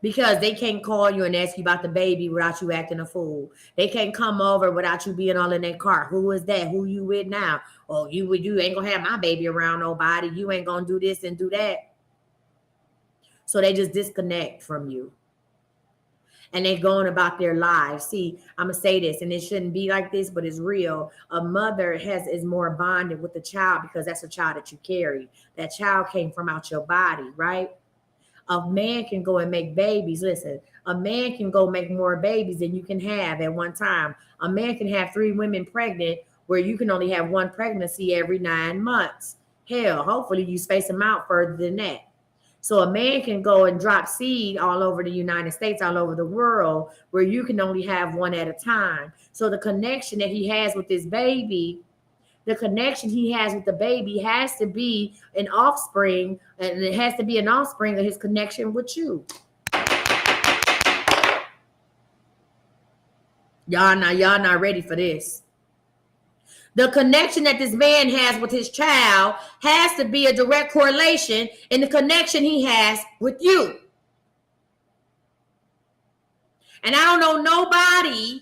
Because they can't call you and ask you about the baby without you acting a fool. They can't come over without you being all in their car. Who is that? Who you with now? Oh, you ain't gonna have my baby around nobody. You ain't gonna do this and do that. So they just disconnect from you. And they're going about their lives. See, I'm gonna say this, and it shouldn't be like this, but it's real. A mother is more bonded with the child because that's a child that you carry. That child came from out your body, right? A man can go and make babies. Listen, a man can go make more babies than you can have at one time. A man can have 3 women pregnant where you can only have 1 pregnancy every 9 months. Hell, hopefully you space them out further than that. So a man can go and drop seed all over the United States, all over the world, where you can only have 1 at a time. So the connection that he has with this baby, the connection he has with the baby has to be an offspring, and it has to be an offspring of his connection with you. Y'all not ready for this. The connection that this man has with his child has to be a direct correlation in the connection he has with you. And I don't know nobody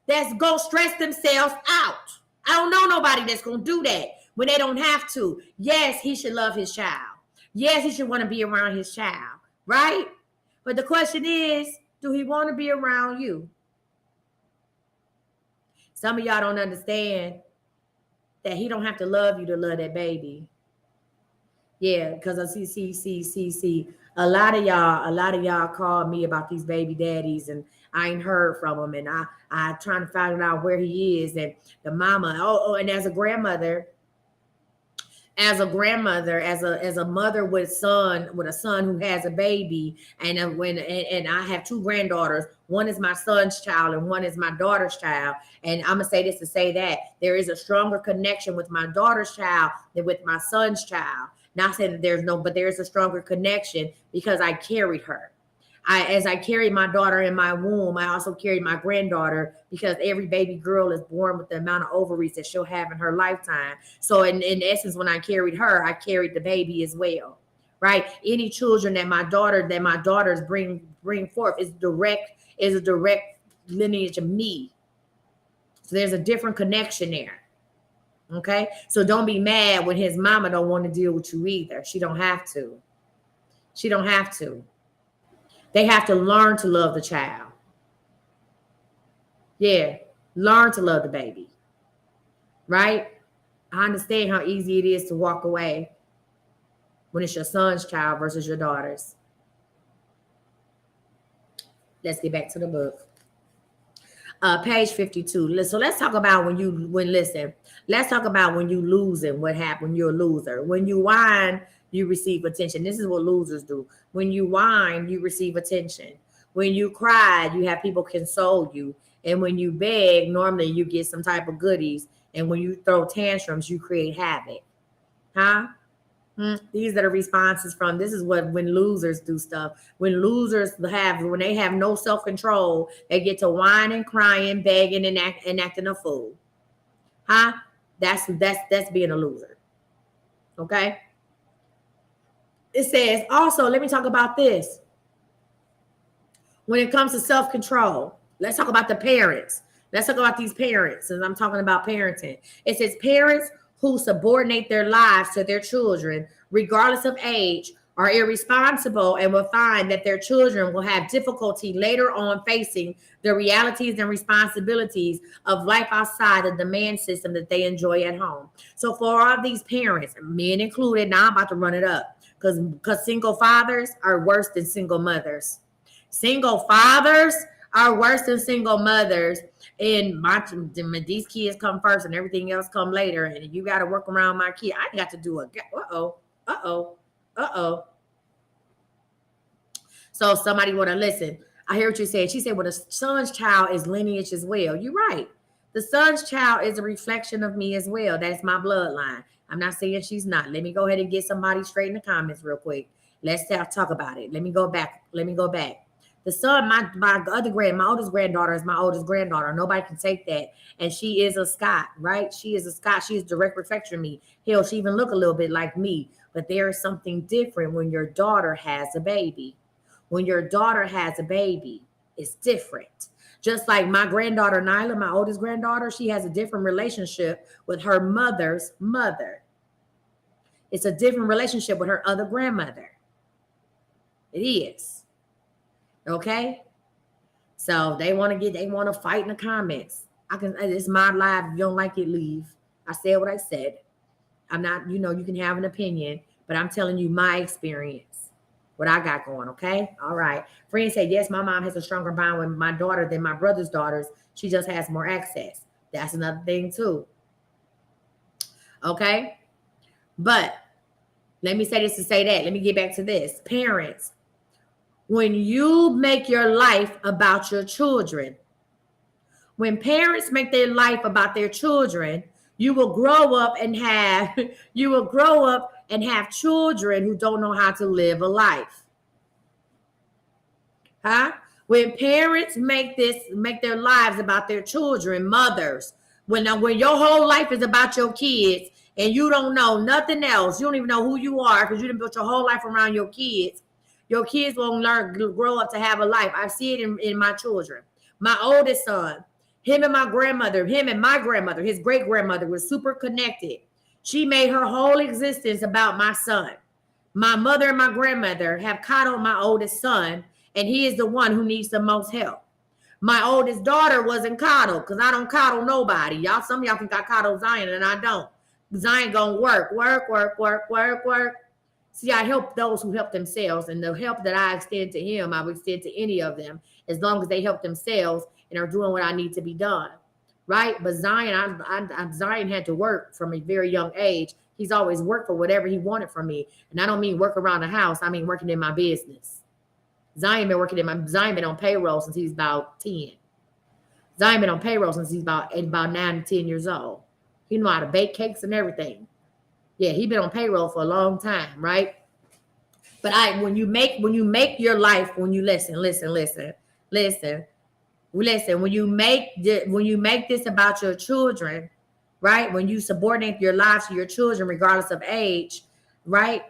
that's going to stress themselves out. I don't know nobody that's going to do that when they don't have to. Yes, he should love his child. Yes, he should want to be around his child, right? But the question is, do he want to be around you? Some of y'all don't understand that he don't have to love you to love that baby. Yeah, because see. A lot of y'all called me about these baby daddies, and I ain't heard from them, and I trying to find out where he is, and the mama. And as a mother with a son who has a baby, and and I have two granddaughters. One is my son's child, and one is my daughter's child. And I'm gonna say this to say that there is a stronger connection with my daughter's child than with my son's child. Not saying that but there is a stronger connection because I carried her. As I carried my daughter in my womb, I also carried my granddaughter, because every baby girl is born with the amount of ovaries that she'll have in her lifetime. So in essence, when I carried her, I carried the baby as well, right? Any children that my daughters bring forth is a direct lineage of me. So there's a different connection there. Okay, so don't be mad when his mama don't want to deal with you either. She don't have to. She don't have to. They have to learn to love the child. Yeah, learn to love the baby. Right? I understand how easy it is to walk away when it's your son's child versus your daughter's. Let's get back to the book. Page 52. So let's talk about let's talk about when you losing, what happened when you're a loser. When you whine, you receive attention. This is what losers do. When you whine, you receive attention. When you cry, you have people console you. And when you beg, normally you get some type of goodies. And when you throw tantrums, you create havoc. Huh? These are the responses from, this is when losers do stuff. When they have no self-control, they get to whining, crying, begging, and acting a fool. Huh? That's being a loser. Okay? It says, also, let me talk about this. When it comes to self-control, let's talk about the parents. Let's talk about these parents, and I'm talking about parenting. It says parents who subordinate their lives to their children, regardless of age, are irresponsible and will find that their children will have difficulty later on facing the realities and responsibilities of life outside the demand system that they enjoy at home. So for all of these parents, men included, now I'm about to run it up, because single fathers are worse than single mothers. Single fathers are worse than single mothers. And these kids come first and everything else come later. And you got to work around my kid. I got to do So somebody want to listen. I hear what you said. She said, well, the son's child is lineage as well. You're right. The son's child is a reflection of me as well. That's my bloodline. I'm not saying she's not. Let me go ahead and get somebody straight in the comments real quick. Let's talk about it. Let me go back. The son, my oldest granddaughter is my oldest granddaughter. Nobody can take that. And she is a Scot, right? She is a Scot. She is direct reflection of me. Hell, she even look a little bit like me. But there is something different when your daughter has a baby. When your daughter has a baby, it's different. Just like my granddaughter, Nyla, my oldest granddaughter, she has a different relationship with her mother's mother. It's a different relationship with her other grandmother. It is. Okay, so they want to fight in the comments. It's my live. If you don't like it, leave. I said what I said. I'm not, you can have an opinion, but I'm telling you my experience, what I got going. Okay, all right. Friend said, yes, my mom has a stronger bond with my daughter than my brother's daughters. She just has more access. That's another thing too. Okay, but let me say this to say that. Let me get back to this. Parents, when you make your life about your children, when parents make their life about their children, you will grow up and have children who don't know how to live a life. Huh? When parents make their lives about their children, mothers, when your whole life is about your kids and you don't know nothing else, you don't even know who you are because you didn't build your whole life around your kids. Your kids won't grow up to have a life. I see it in my children. My oldest son, him and my grandmother, his great grandmother was super connected. She made her whole existence about my son. My mother and my grandmother have coddled my oldest son, and he is the one who needs the most help. My oldest daughter wasn't coddled because I don't coddle nobody. Some of y'all think I coddle Zion, and I don't. Zion gonna work. See, I help those who help themselves, and the help that I extend to him, I would extend to any of them, as long as they help themselves and are doing what I need to be done, right? But Zion, Zion had to work from a very young age. He's always worked for whatever he wanted from me, and I don't mean work around the house. I mean working in my business. Zion been on payroll since he's about 10. Zion been on payroll since he's about 9 to 10 years old. He know how to bake cakes and everything. Yeah, he been on payroll for a long time, right? But when you make your life, when you listen, when you make this about your children, right? When you subordinate your lives to your children, regardless of age, right?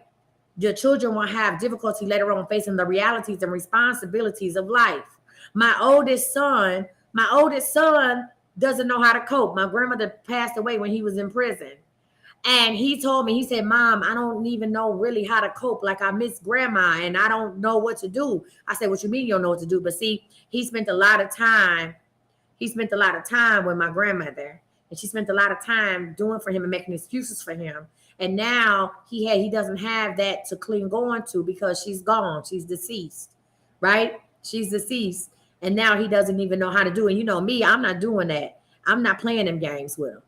Your children will have difficulty later on facing the realities and responsibilities of life. My oldest son doesn't know how to cope. My grandmother passed away when he was in prison. And he told me, he said, Mom, I don't even know really how to cope. Like, I miss grandma and I don't know what to do. I said, what you mean you don't know what to do? But see, he spent a lot of time with my grandmother. And she spent a lot of time doing for him and making excuses for him. And now he doesn't have that to cling on to because she's gone. She's deceased, right? She's deceased. And now he doesn't even know how to do it. You know me, I'm not doing that. I'm not playing them games with him.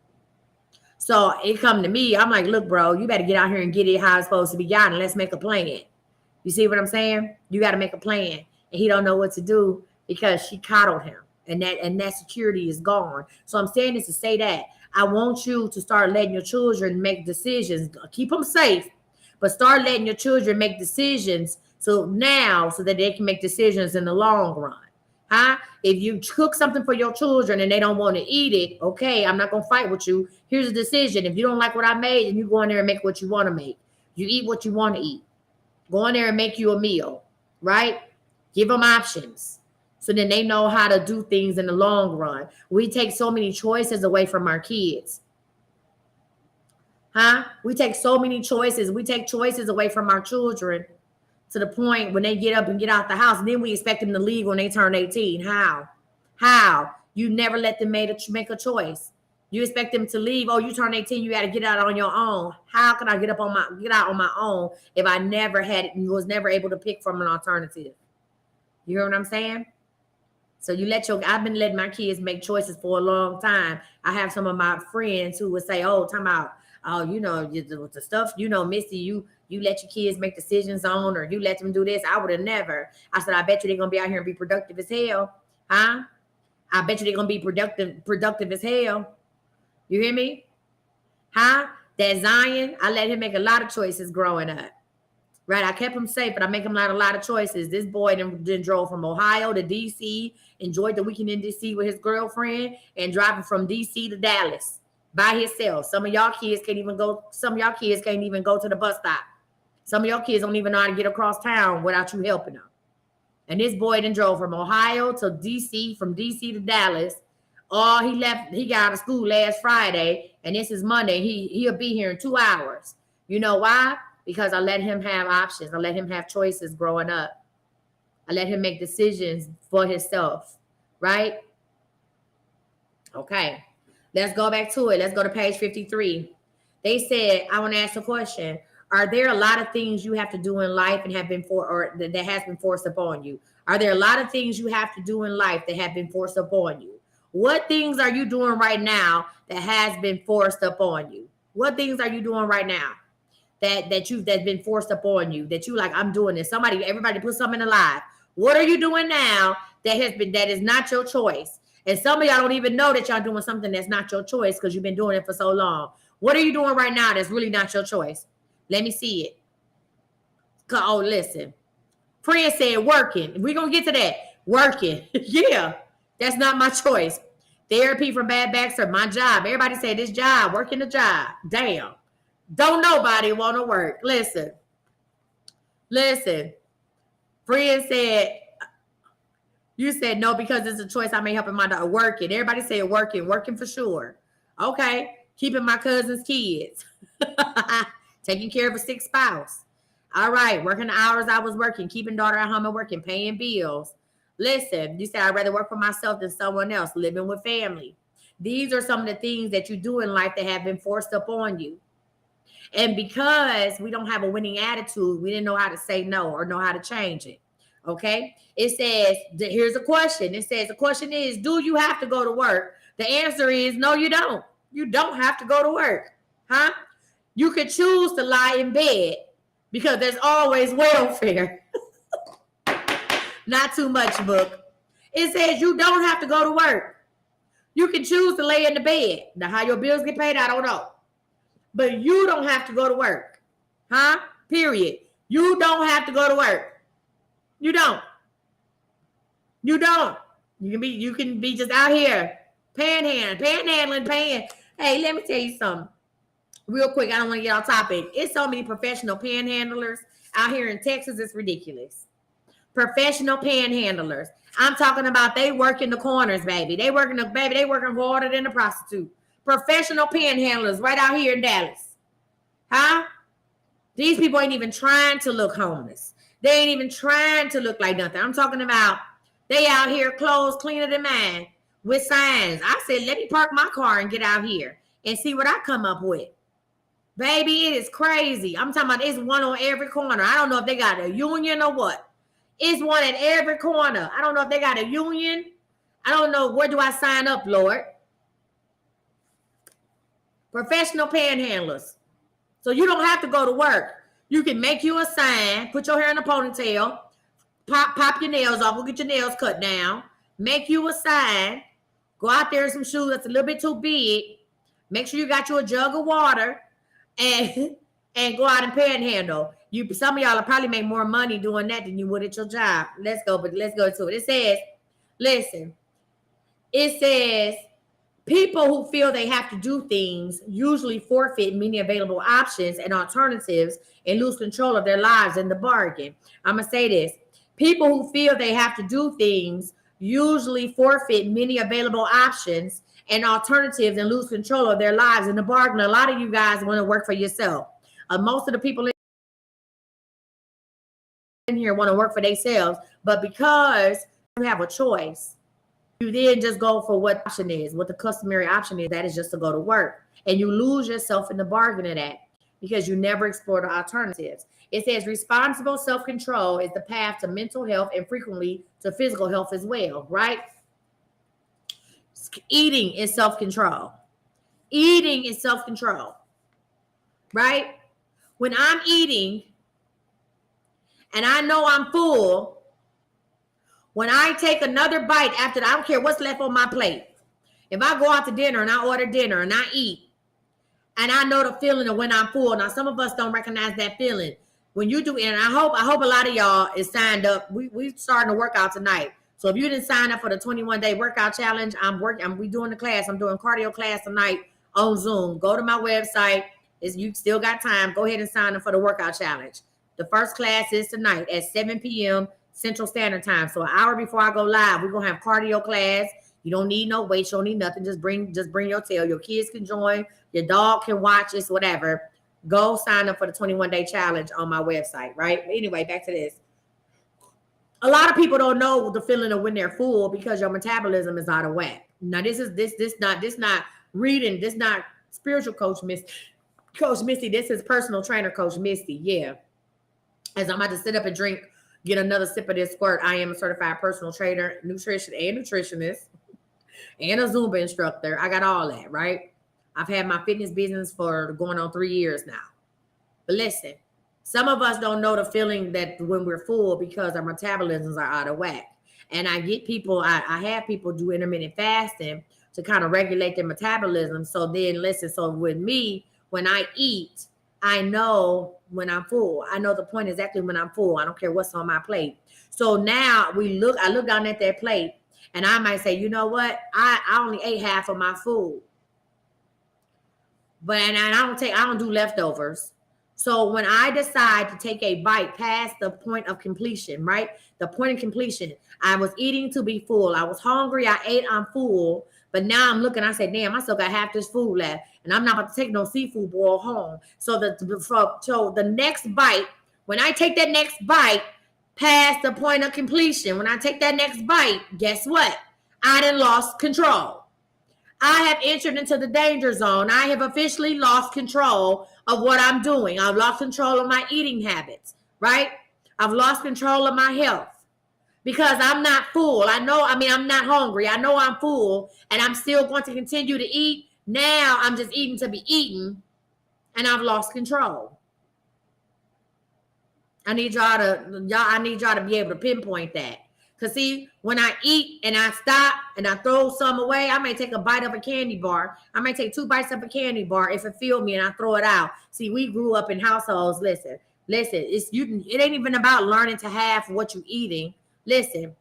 So it come to me, I'm like, look, bro, you better get out here and get it how it's supposed to be gotten. Let's make a plan. You see what I'm saying? You got to make a plan. And he don't know what to do because she coddled him. And that security is gone. So I'm saying this to say that I want you to start letting your children make decisions. Keep them safe, but start letting your children make decisions so that they can make decisions in the long run. Huh? If you cook something for your children and they don't want to eat it, okay, I'm not going to fight with you. Here's a decision. If you don't like what I made, then you go in there and make what you want to make. You eat what you want to eat. Go in there and make you a meal, right? Give them options so then they know how to do things in the long run. We take so many choices away from our kids. Huh? We take so many choices. We take choices away from our children to the point when they get up and get out the house, and then we expect them to leave when they turn 18. How? You never let them make a choice. You expect them to leave. Oh, you turn 18, you got to get out on your own. How can I get out on my own if I was never able to pick from an alternative? You hear what I'm saying? So I've been letting my kids make choices for a long time. I have some of my friends who would say, oh, time out. Oh, the stuff, Missy, you let your kids make decisions on, or you let them do this. I would have never. I said, I bet you they're going to be out here and be productive as hell. Huh? I bet you they're going to be productive as hell. You hear me? Huh? That Zion, I let him make a lot of choices growing up. Right? I kept him safe, but I make him a lot of choices. This boy then drove from Ohio to D.C., enjoyed the weekend in D.C. with his girlfriend, and driving from D.C. to Dallas by himself. Some of y'all kids can't even go to the bus stop. Some of your kids don't even know how to get across town without you helping them. And this boy then drove from Ohio to D.C., from D.C. to Dallas. He got out of school last Friday, and this is Monday. He'll be here in 2 hours. You know why? Because I let him have options. I let him have choices growing up. I let him make decisions for himself, right? Okay, let's go back to it. Let's go to page 53. They said, I want to ask a question. Are there a lot of things you have to do in life and that has been forced upon you? Are there a lot of things you have to do in life that have been forced upon you? What things are you doing right now that has been forced upon you? What things are you doing right now that's been forced upon you, that you like, I'm doing this? Everybody put something alive. What are you doing now that is not your choice? And some of y'all don't even know that y'all doing something that's not your choice because you've been doing it for so long. What are you doing right now that's really not your choice? Let me see it. Oh, listen. Friend said working. We're going to get to that. Working. Yeah, that's not my choice. Therapy for bad backs are my job. Everybody say this job, working the job. Damn. Don't nobody want to work. Listen. Friend said, you said no because it's a choice I may helping my daughter. Working. Everybody say working for sure. Okay. Keeping my cousin's kids. Taking care of a sick spouse. All right. Working the hours I was working. Keeping daughter at home and working. Paying bills. Listen, you said I'd rather work for myself than someone else. Living with family. These are some of the things that you do in life that have been forced upon you. And because we don't have a winning attitude, we didn't know how to say no or know how to change it. Okay. It says, here's a question. It says, the question is, do you have to go to work? The answer is, no, you don't. You don't have to go to work. Huh? You could choose to lie in bed because there's always welfare. Not too much, book. It says you don't have to go to work. You can choose to lay in the bed. Now, how your bills get paid, I don't know. But you don't have to go to work. Huh? Period. You don't have to go to work. You don't. You don't. You can be just out here panhandling. Hey, let me tell you something. Real quick, I don't want to get off topic. It's so many professional panhandlers out here in Texas, it's ridiculous. Professional panhandlers. I'm talking about they work in the corners, baby. They working harder than a prostitute. Professional panhandlers right out here in Dallas. Huh? These people ain't even trying to look homeless. They ain't even trying to look like nothing. I'm talking about they out here clothes cleaner than mine with signs. I said, let me park my car and get out here and see what I come up with. Baby, it is crazy. I'm talking about it's one on every corner. I don't know if they got a union or what. It's one at every corner. I don't know if they got a union. I don't know. Where do I sign up, Lord? Professional panhandlers. So you don't have to go to work. You can make you a sign, put your hair in a ponytail, pop your nails off, go get your nails cut down, make you a sign, go out there in some shoes that's a little bit too big, make sure you got you a jug of water, and go out and panhandle. Some of y'all will probably make more money doing that than you would at your job. Let's go to it. It says, listen, it says, people who feel they have to do things usually forfeit many available options and alternatives and lose control of their lives in the bargain. I'm going to say this. People who feel they have to do things usually forfeit many available options and alternatives and lose control of their lives in the bargain. A lot of you guys want to work for yourself. Most of the people in here want to work for themselves, but because you have a choice, you then just go for what option is, what the customary option is. That is just to go to work, and you lose yourself in the bargain of that because you never explore the alternatives. It says responsible self-control is the path to mental health and frequently to physical health as well, right? Eating is self-control. Eating is self-control, right? When I'm eating and I know I'm full, when I take another bite after that, I don't care what's left on my plate. If I go out to dinner and I order dinner and I eat, and I know the feeling of when I'm full. Now, some of us don't recognize that feeling. When you do, and I hope a lot of y'all is signed up. We starting to work out tonight. So if you didn't sign up for the 21-day workout challenge, we doing the class. I'm doing cardio class tonight on Zoom. Go to my website. You still got time. Go ahead and sign up for the workout challenge. The first class is tonight at 7 p.m. Central Standard Time. So an hour before I go live, we're gonna have cardio class. You don't need no weights, you don't need nothing. Just bring your tail. Your kids can join, your dog can watch this, whatever. Go sign up for the 21-day challenge on my website, right? Anyway, back to this. A lot of people don't know the feeling of when they're full because your metabolism is out of whack. Now, this not reading, this not spiritual coach Misty. This is personal trainer Coach Misty. Yeah. As I'm about to sit up and get another sip of this squirt. I am a certified personal trainer, nutritionist, and a Zumba instructor. I got all that, right? I've had my fitness business for going on 3 years now. But listen, some of us don't know the feeling that when we're full because our metabolisms are out of whack. And I get people, I have people do intermittent fasting to kind of regulate their metabolism. So then listen, so with me, when I eat, I know when I'm full. I know the point exactly when I'm full. I don't care what's on my plate. So now I look down at that plate and I might say, you know what? I only ate half of my food. But and I don't do leftovers. So when I decide to take a bite past the point of completion, right? The point of completion, I was eating to be full. I was hungry. I ate, I'm full. But now I'm looking, I say, damn, I still got half this food left. And I'm not about to take no seafood boil home. So the next bite, when I take that next bite past the point of completion, when I take that next bite, guess what? I done lost control. I have entered into the danger zone. I have officially lost control of what I'm doing. I've lost control of my eating habits, right? I've lost control of my health because I'm not full. I'm not hungry. I know I'm full and I'm still going to continue to eat. Now I'm just eating to be eaten and I've lost control. I need y'all to be able to pinpoint that. Cause see, when I eat and I stop and I throw some away, I may take a bite of a candy bar. I may take 2 bites of a candy bar if it filled me and I throw it out. See, we grew up in households. Listen, it ain't even about learning to have what you're eating. Listen,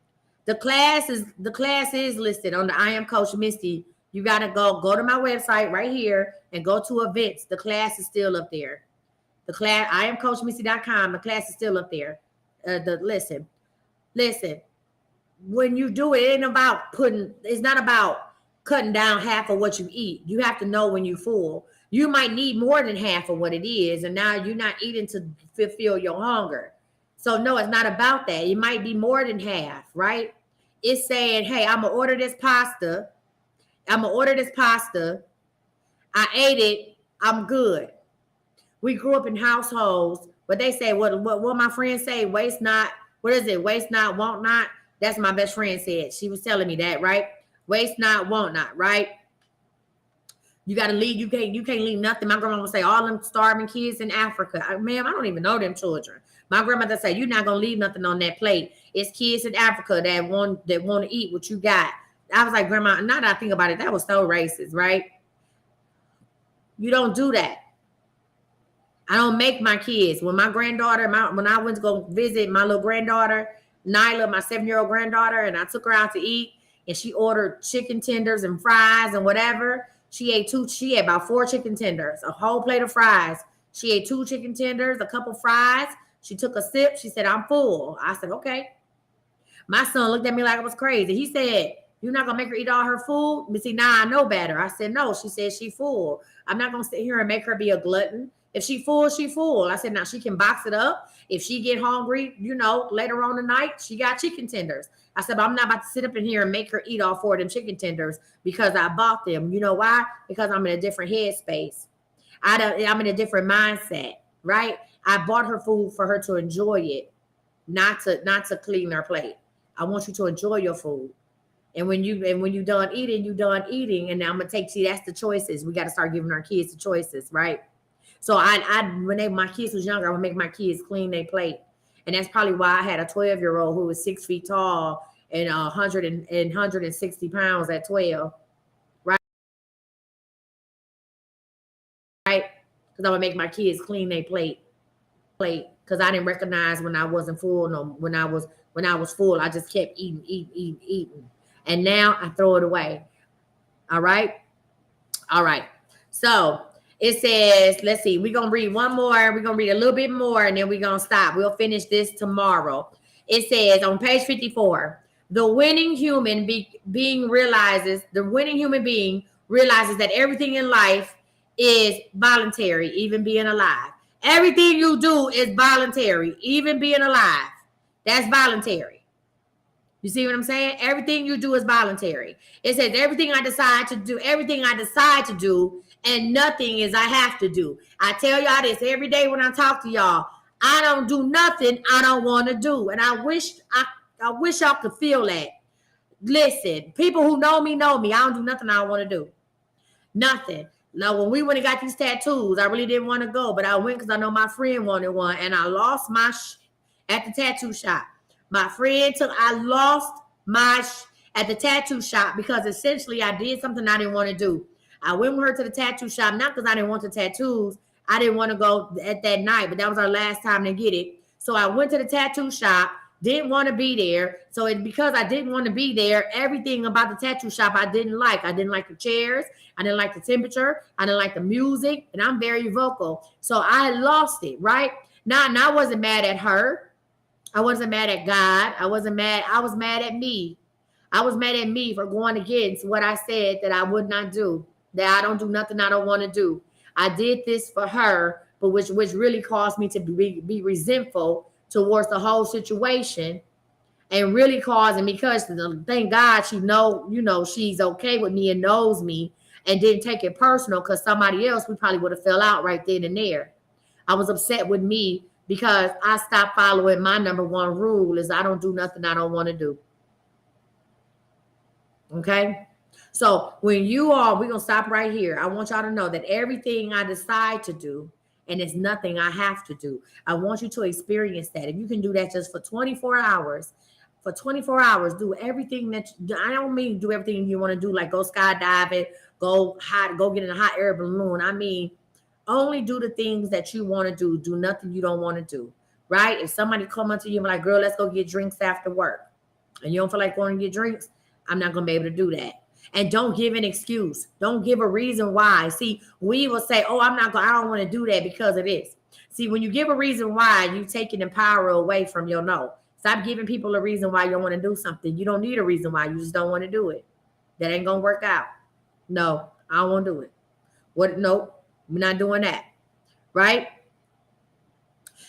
the class is listed on the I Am Coach Misty. You gotta go to my website right here and go to events. The class is still up there. The class, IamCoachMissy.com. The class is still up there. Listen. When you do it, it's not about cutting down half of what you eat. You have to know when you're full. You might need more than half of what it is, and now you're not eating to fulfill your hunger. So no, it's not about that. It might be more than half, right? It's saying, hey, I'm gonna order this pasta. I ate it. I'm good. We grew up in households, but they say what my friends say, waste not. What is it? Waste not, want not. That's my best friend said. She was telling me that, right? Waste not, want not, right? You gotta leave. You can't leave nothing. My grandma would say, all them starving kids in Africa. Ma'am, I don't even know them children. My grandmother said, you're not gonna leave nothing on that plate. It's kids in Africa that want to eat what you got. I was like, Grandma, now that I think about it, that was so racist, right? You don't do that. I don't make my kids. When my granddaughter, when I went to go visit my little granddaughter, Nyla, my 7-year-old granddaughter, and I took her out to eat, and she ordered chicken tenders and fries and whatever. She ate about 4 chicken tenders, a whole plate of fries. She ate 2 chicken tenders, a couple fries. She took a sip. She said, I'm full. I said, okay. My son looked at me like I was crazy. He said, you're not going to make her eat all her food? But see, now I know better. I said, no. She said she full. I'm not going to sit here and make her be a glutton. If she full, she full. I said, now she can box it up. If she get hungry, later on the night, she got chicken tenders. I said, but I'm not about to sit up in here and make her eat all 4 of them chicken tenders because I bought them. You know why? Because I'm in a different headspace. I'm in a different mindset, right? I bought her food for her to enjoy it, not to clean her plate. I want you to enjoy your food. And when you done eating, And now I'm gonna that's the choices. We got to start giving our kids the choices, right? So when my kids was younger, I would make my kids clean their plate. And that's probably why I had a 12-year-old who was 6 feet tall and 160 pounds at 12, right? Right? Because I would make my kids clean their plate. Because I didn't recognize when I wasn't full. No, when I was full, I just kept eating. And now I throw it away. All right. So it says, let's see, we're going to read one more. We're going to read a little bit more and then we're going to stop. We'll finish this tomorrow. It says on page 54, the winning human being realizes that everything in life is voluntary, even being alive. Everything you do is voluntary, even being alive. That's voluntary. You see what I'm saying? Everything you do is voluntary. It says everything I decide to do, and nothing is I have to do. I tell y'all this every day when I talk to y'all. I don't do nothing I don't want to do. And I wish y'all could feel that. Listen, people who know me. I don't do nothing I don't want to do. Nothing. Now, when we went and got these tattoos, I really didn't want to go, but I went because I know my friend wanted one, and I lost my at the tattoo shop. I lost my at the tattoo shop because essentially I did something I didn't want to do. I went with her to the tattoo shop, not because I didn't want the tattoos. I didn't want to go at that night, but that was our last time to get it. So I went to the tattoo shop, didn't want to be there. So it's because I didn't want to be there, everything about the tattoo shop I didn't like. I didn't like the chairs. I didn't like the temperature. I didn't like the music. And I'm very vocal. So I lost it, right? Now, I wasn't mad at her. I wasn't mad at God. I was mad at me. I was mad at me for going against what I said that I would not do, that I don't do nothing I don't want to do. I did this for her, but which really caused me to be resentful towards the whole situation. and really causing, because thank God she she's okay with me and knows me and didn't take it personal, because somebody else, we probably would have fell out right then and there. I was upset with me because I stopped following my number one rule is I don't do nothing I don't want to do. Okay. So when we're gonna stop right here. I want y'all to know that everything I decide to do, and it's nothing I have to do. I want you to experience that. If you can do that just for 24 hours, do everything I don't mean do everything you want to do, like go skydiving, go get in a hot air balloon. I mean, only do the things that you want to do. Do nothing you don't want to do. Right? If somebody come up to you and be like, girl, let's go get drinks after work, and you don't feel like going to get drinks, I'm not going to be able to do that. And don't give an excuse. Don't give a reason why. See, we will say, oh, I don't want to do that because of this. See, when you give a reason why, you taking the power away from your no. Stop giving people a reason why you don't want to do something. You don't need a reason why. You just don't want to do it. That ain't going to work out. No, I don't want to do it. What? Nope, we're not doing that. Right?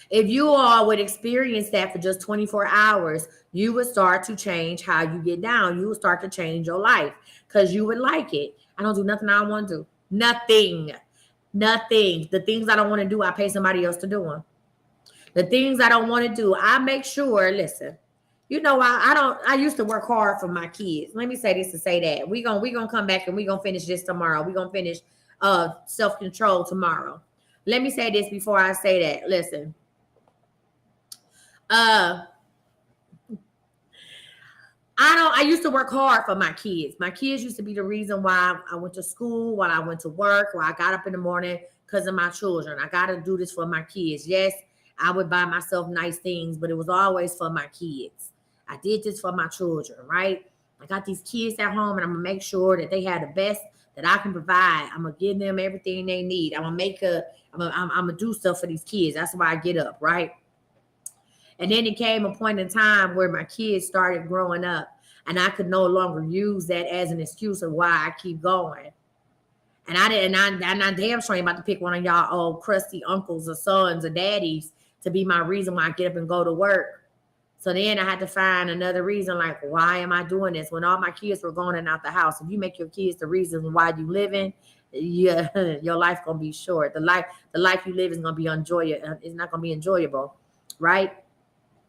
If you all would experience that for just 24 hours, you would start to change how you get down. You would start to change your life because you would like it. I don't do nothing I don't want to do. Nothing. The things I don't want to do, I pay somebody else to do them. The things I don't want to do, I make sure, listen, I used to work hard for my kids. Let me say this to say that. We're gonna come back and we're gonna finish this tomorrow. We're gonna finish self-control tomorrow. Let me say this before I say that. Listen. I used to work hard for my kids. My kids used to be the reason why I went to school, why I went to work, why I got up in the morning, because of my children. I got to do this for my kids. Yes, I would buy myself nice things, but it was always for my kids. I did this for my children, right? I got these kids at home, and I'm going to make sure that they have the best that I can provide. I'm going to give them everything they need. I'm going to do stuff for these kids. That's why I get up, right? And then it came a point in time where my kids started growing up, and I could no longer use that as an excuse of why I keep going. And I'm damn sure I'm about to pick one of y'all old crusty uncles or sons or daddies to be my reason why I get up and go to work. So then I had to find another reason, like, why am I doing this? When all my kids were going in and out the house, if you make your kids the reason why you living, your life gonna be short. The life you live is gonna be enjoyable. It's not gonna be enjoyable, right?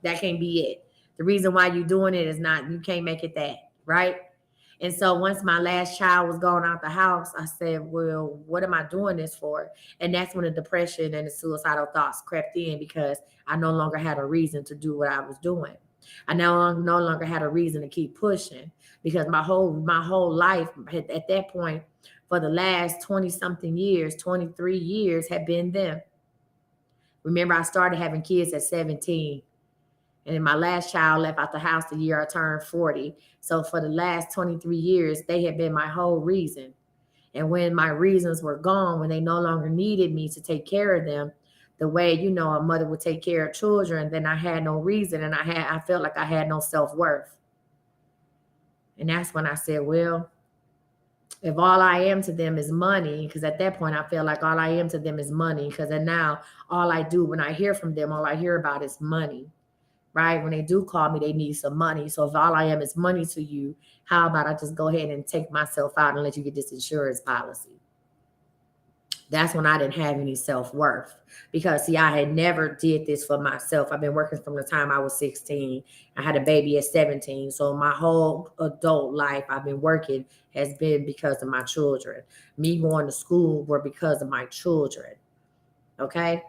That can't be it. The reason why you're doing it is not, you can't make it that, right? And so once my last child was going out the house, I said, well, what am I doing this for? And that's when the depression and the suicidal thoughts crept in, because I no longer had a reason to do what I was doing. I no longer had a reason to keep pushing, because my whole life at that point, for the last 20 something years, 23 years, had been them. Remember, I started having kids at 17. And my last child left out the house the year I turned 40. So for the last 23 years, they had been my whole reason. And when my reasons were gone, when they no longer needed me to take care of them, the way, a mother would take care of children, then I had no reason. And I felt like I had no self-worth. And that's when I said, well, if all I am to them is money, because at that point I feel like all I am to them is money, because then now all I do when I hear from them, all I hear about is money. Right? When they do call me, they need some money. So if all I am is money to you, how about I just go ahead and take myself out and let you get this insurance policy? That's when I didn't have any self-worth, because see, I had never did this for myself. I've been working from the time I was 16. I had a baby at 17. So my whole adult life I've been working has been because of my children. Me going to school were because of my children. Okay?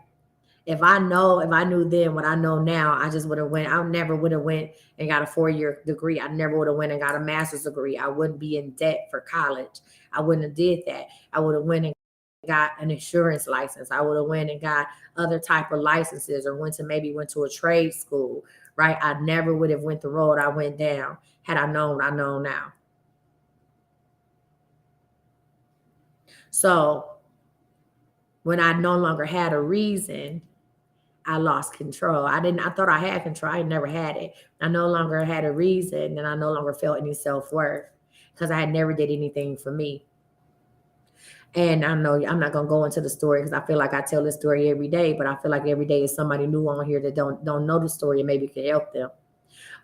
If I knew then what I know now, I just would have went. I never would have went and got a 4-year degree. I never would have went and got a master's degree. I wouldn't be in debt for college. I wouldn't have did that. I would have went and got an insurance license. I would have went and got other type of licenses, or went to a trade school, right? I never would have went the road I went down had I known what I know now. So when I no longer had a reason, I lost control. I thought I had control. I never had it. I no longer had a reason, and I no longer felt any self-worth, because I had never did anything for me. And I know I'm not going to go into the story, because I feel like I tell this story every day, but I feel like every day is somebody new on here that don't know the story, and maybe could help them.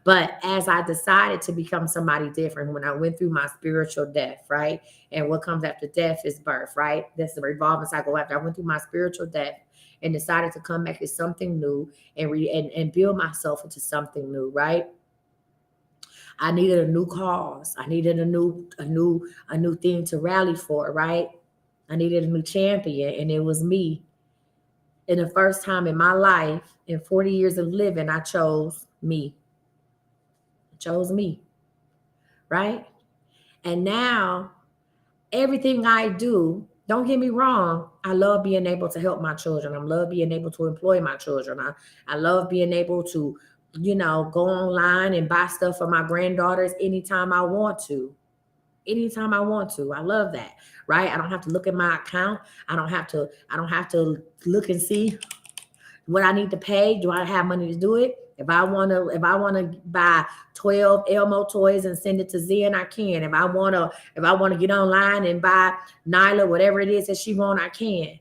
But as I decided to become somebody different, when I went through my spiritual death, right? And what comes after death is birth, right? That's the revolving cycle. After I went through my spiritual death and decided to come back as something new and build myself into something new, right? I needed a new cause. I needed a new thing to rally for, right? I needed a new champion, and it was me. And the first time in my life, in 40 years of living, I chose me. I chose me, right? And now everything I do, don't get me wrong, I love being able to help my children. I love being able to employ my children. I love being able to, go online and buy stuff for my granddaughters anytime I want to. Anytime I want to. I love that. Right? I don't have to look at my account. I don't have to look and see what I need to pay. Do I have money to do it? If I wanna buy 12 Elmo toys and send it to Zen, I can. If I wanna get online and buy Nyla whatever it is that she want, I can.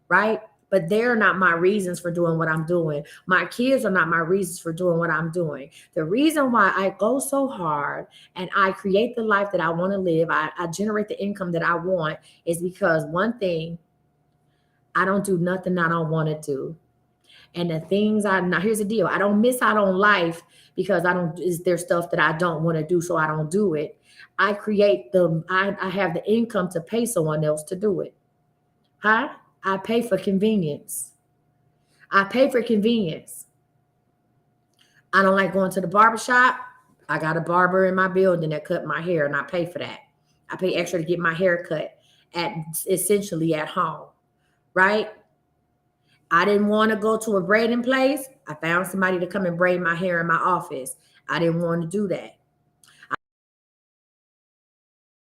Right? But they're not my reasons for doing what I'm doing. My kids are not my reasons for doing what I'm doing. The reason why I go so hard and I create the life that I want to live, I generate the income that I want, is because one thing, I don't do nothing I don't want to do. And the things now here's the deal. I don't miss out on life because is there stuff that I don't want to do, so I don't do it. I have the income to pay someone else to do it. Huh? I pay for convenience. I pay for convenience. I don't like going to the barbershop. I got a barber in my building that cut my hair, and I pay for that. I pay extra to get my hair cut essentially at home, right? I didn't want to go to a braiding place. I found somebody to come and braid my hair in my office. I didn't want to do that.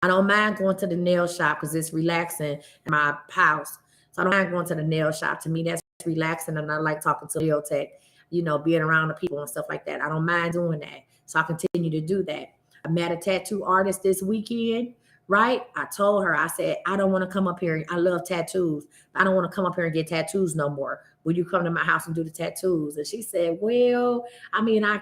I don't mind going to the nail shop because it's relaxing in my house. So I don't mind going to the nail shop. To me, that's relaxing, and I like talking to the nail tech, being around the people and stuff like that. I don't mind doing that. So I continue to do that. I met a tattoo artist this weekend, right? I told her, I said, I don't want to come up here. I love tattoos. I don't want to come up here and get tattoos no more. Will you come to my house and do the tattoos? And she said, well, I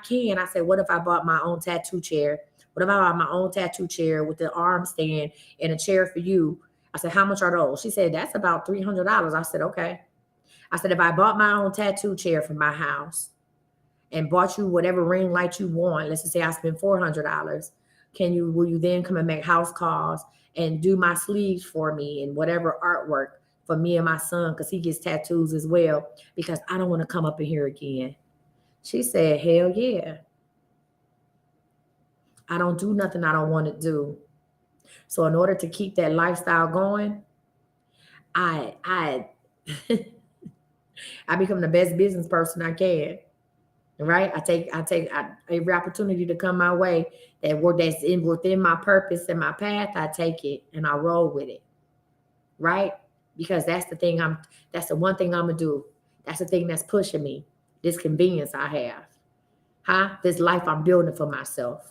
can. I said, what if I bought my own tattoo chair? What if I bought my own tattoo chair with the arm stand and a chair for you? I said, how much are those? She said, that's about $300. I said, okay. I said, if I bought my own tattoo chair for my house and bought you whatever ring light you want, let's just say I spent $400, will you then come and make house calls and do my sleeves for me and whatever artwork for me and my son, because he gets tattoos as well, because I don't want to come up in here again. She said, hell yeah. I don't do nothing I don't want to do. So in order to keep that lifestyle going, I I become the best business person I can. Right? I take every opportunity to come my way that's within my purpose and my path. I take it and I roll with it. Right? Because that's the one thing I'm gonna do. That's the thing that's pushing me. This convenience I have. Huh? This life I'm building for myself.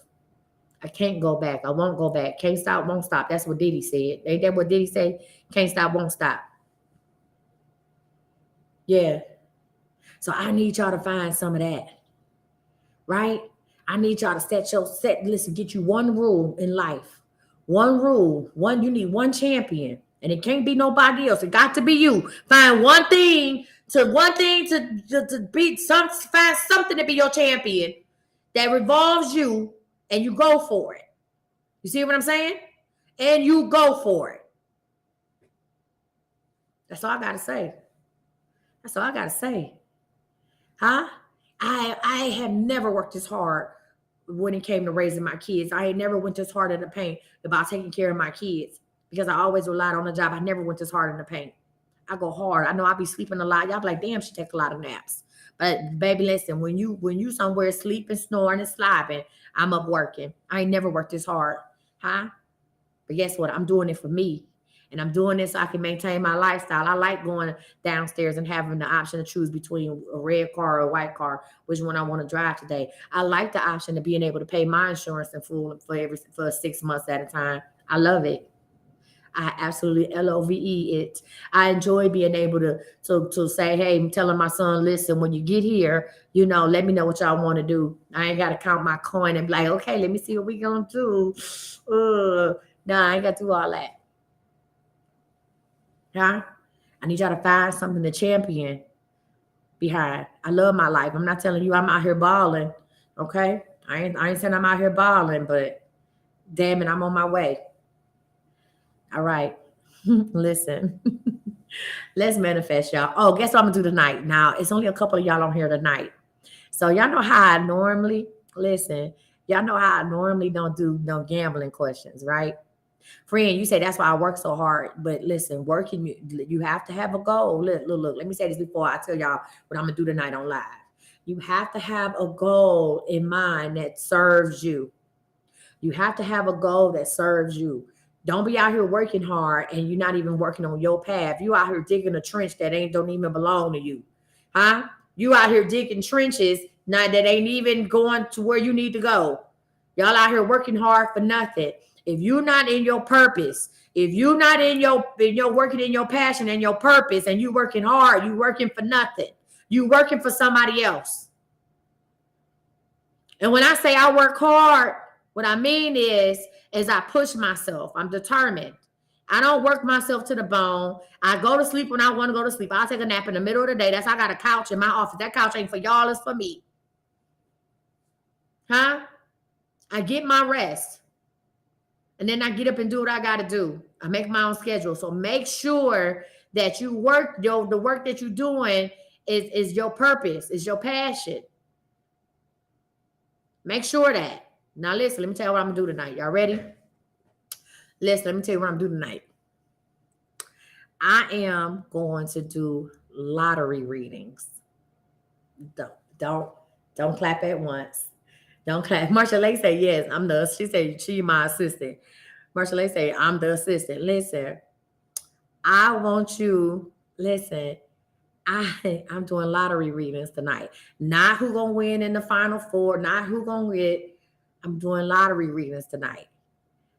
I can't go back. I won't go back. Can't stop, won't stop. That's what Diddy said. Ain't that what Diddy said? Can't stop, won't stop. Yeah. So I need y'all to find some of that. Right? I need y'all to listen, get you one rule in life. One rule. You need one champion. And it can't be nobody else. It got to be you. Find one thing to be find something to be your champion that revolves you, and you go for it. You see what I'm saying? And you go for it. That's all I gotta say. That's all I gotta say. Huh? I have never worked as hard when it came to raising my kids. I had never went this hard in the paint about taking care of my kids because I always relied on the job. I never went this hard in the paint. I go hard. I know I be sleeping a lot. Y'all be like, damn, she take a lot of naps. But baby, listen, when you somewhere sleeping, snoring, and slobbing, I'm up working. I ain't never worked this hard. Huh? But guess what? I'm doing it for me. And I'm doing this so I can maintain my lifestyle. I like going downstairs and having the option to choose between a red car or a white car, which one I want to drive today. I like the option of being able to pay my insurance in full for 6 months at a time. I love it. I absolutely love it. I enjoy being able to say, hey, I'm telling my son, listen, when you get here, let me know what y'all want to do. I ain't got to count my coin and be like, okay, let me see what we gonna do. Nah, I ain't got to do all that. Huh? I need y'all to find something to champion behind. I love my life. I'm not telling you I'm out here balling. Okay? I ain't saying I'm out here balling, but damn it, I'm on my way. All right. Listen. Let's manifest, y'all. Oh, guess what I'm gonna do tonight? Now, it's only a couple of y'all on here tonight. So y'all know how I normally listen. Y'all know how I normally don't do no gambling questions, right? Friend, you say that's why I work so hard. But listen, working, you have to have a goal. Look. Let me say this before I tell y'all what I'm gonna do tonight on live. You have to have a goal in mind that serves you. You have to have a goal that serves you. Don't be out here working hard and you're not even working on your path. You out here digging a trench that don't even belong to you. Huh? You out here digging trenches now that ain't even going to where you need to go. Y'all out here working hard for nothing. If you're not in your purpose, if you're not in your working in your passion and your purpose and you working hard, you working for nothing. You working for somebody else. And when I say I work hard, what I mean is I push myself. I'm determined. I don't work myself to the bone. I go to sleep when I want to go to sleep. I'll take a nap in the middle of the day. I got a couch in my office. That couch ain't for y'all, it's for me. Huh? I get my rest. And then I get up and do what I got to do. I make my own schedule. So make sure that you work, the work that you're doing is your purpose, is your passion. Make sure that. Now listen, let me tell you what I'm going to do tonight. Y'all ready? Listen, let me tell you what I'm going to do tonight. I am going to do lottery readings. Don't clap at once. Don't clap. Marsha Lay say, yes, I'm the, she said, she my assistant. Marsha Lay say, I'm the assistant. Listen, I want you, listen, I'm doing lottery readings tonight. Not who gonna win in the final four, not who gonna get. I'm doing lottery readings tonight.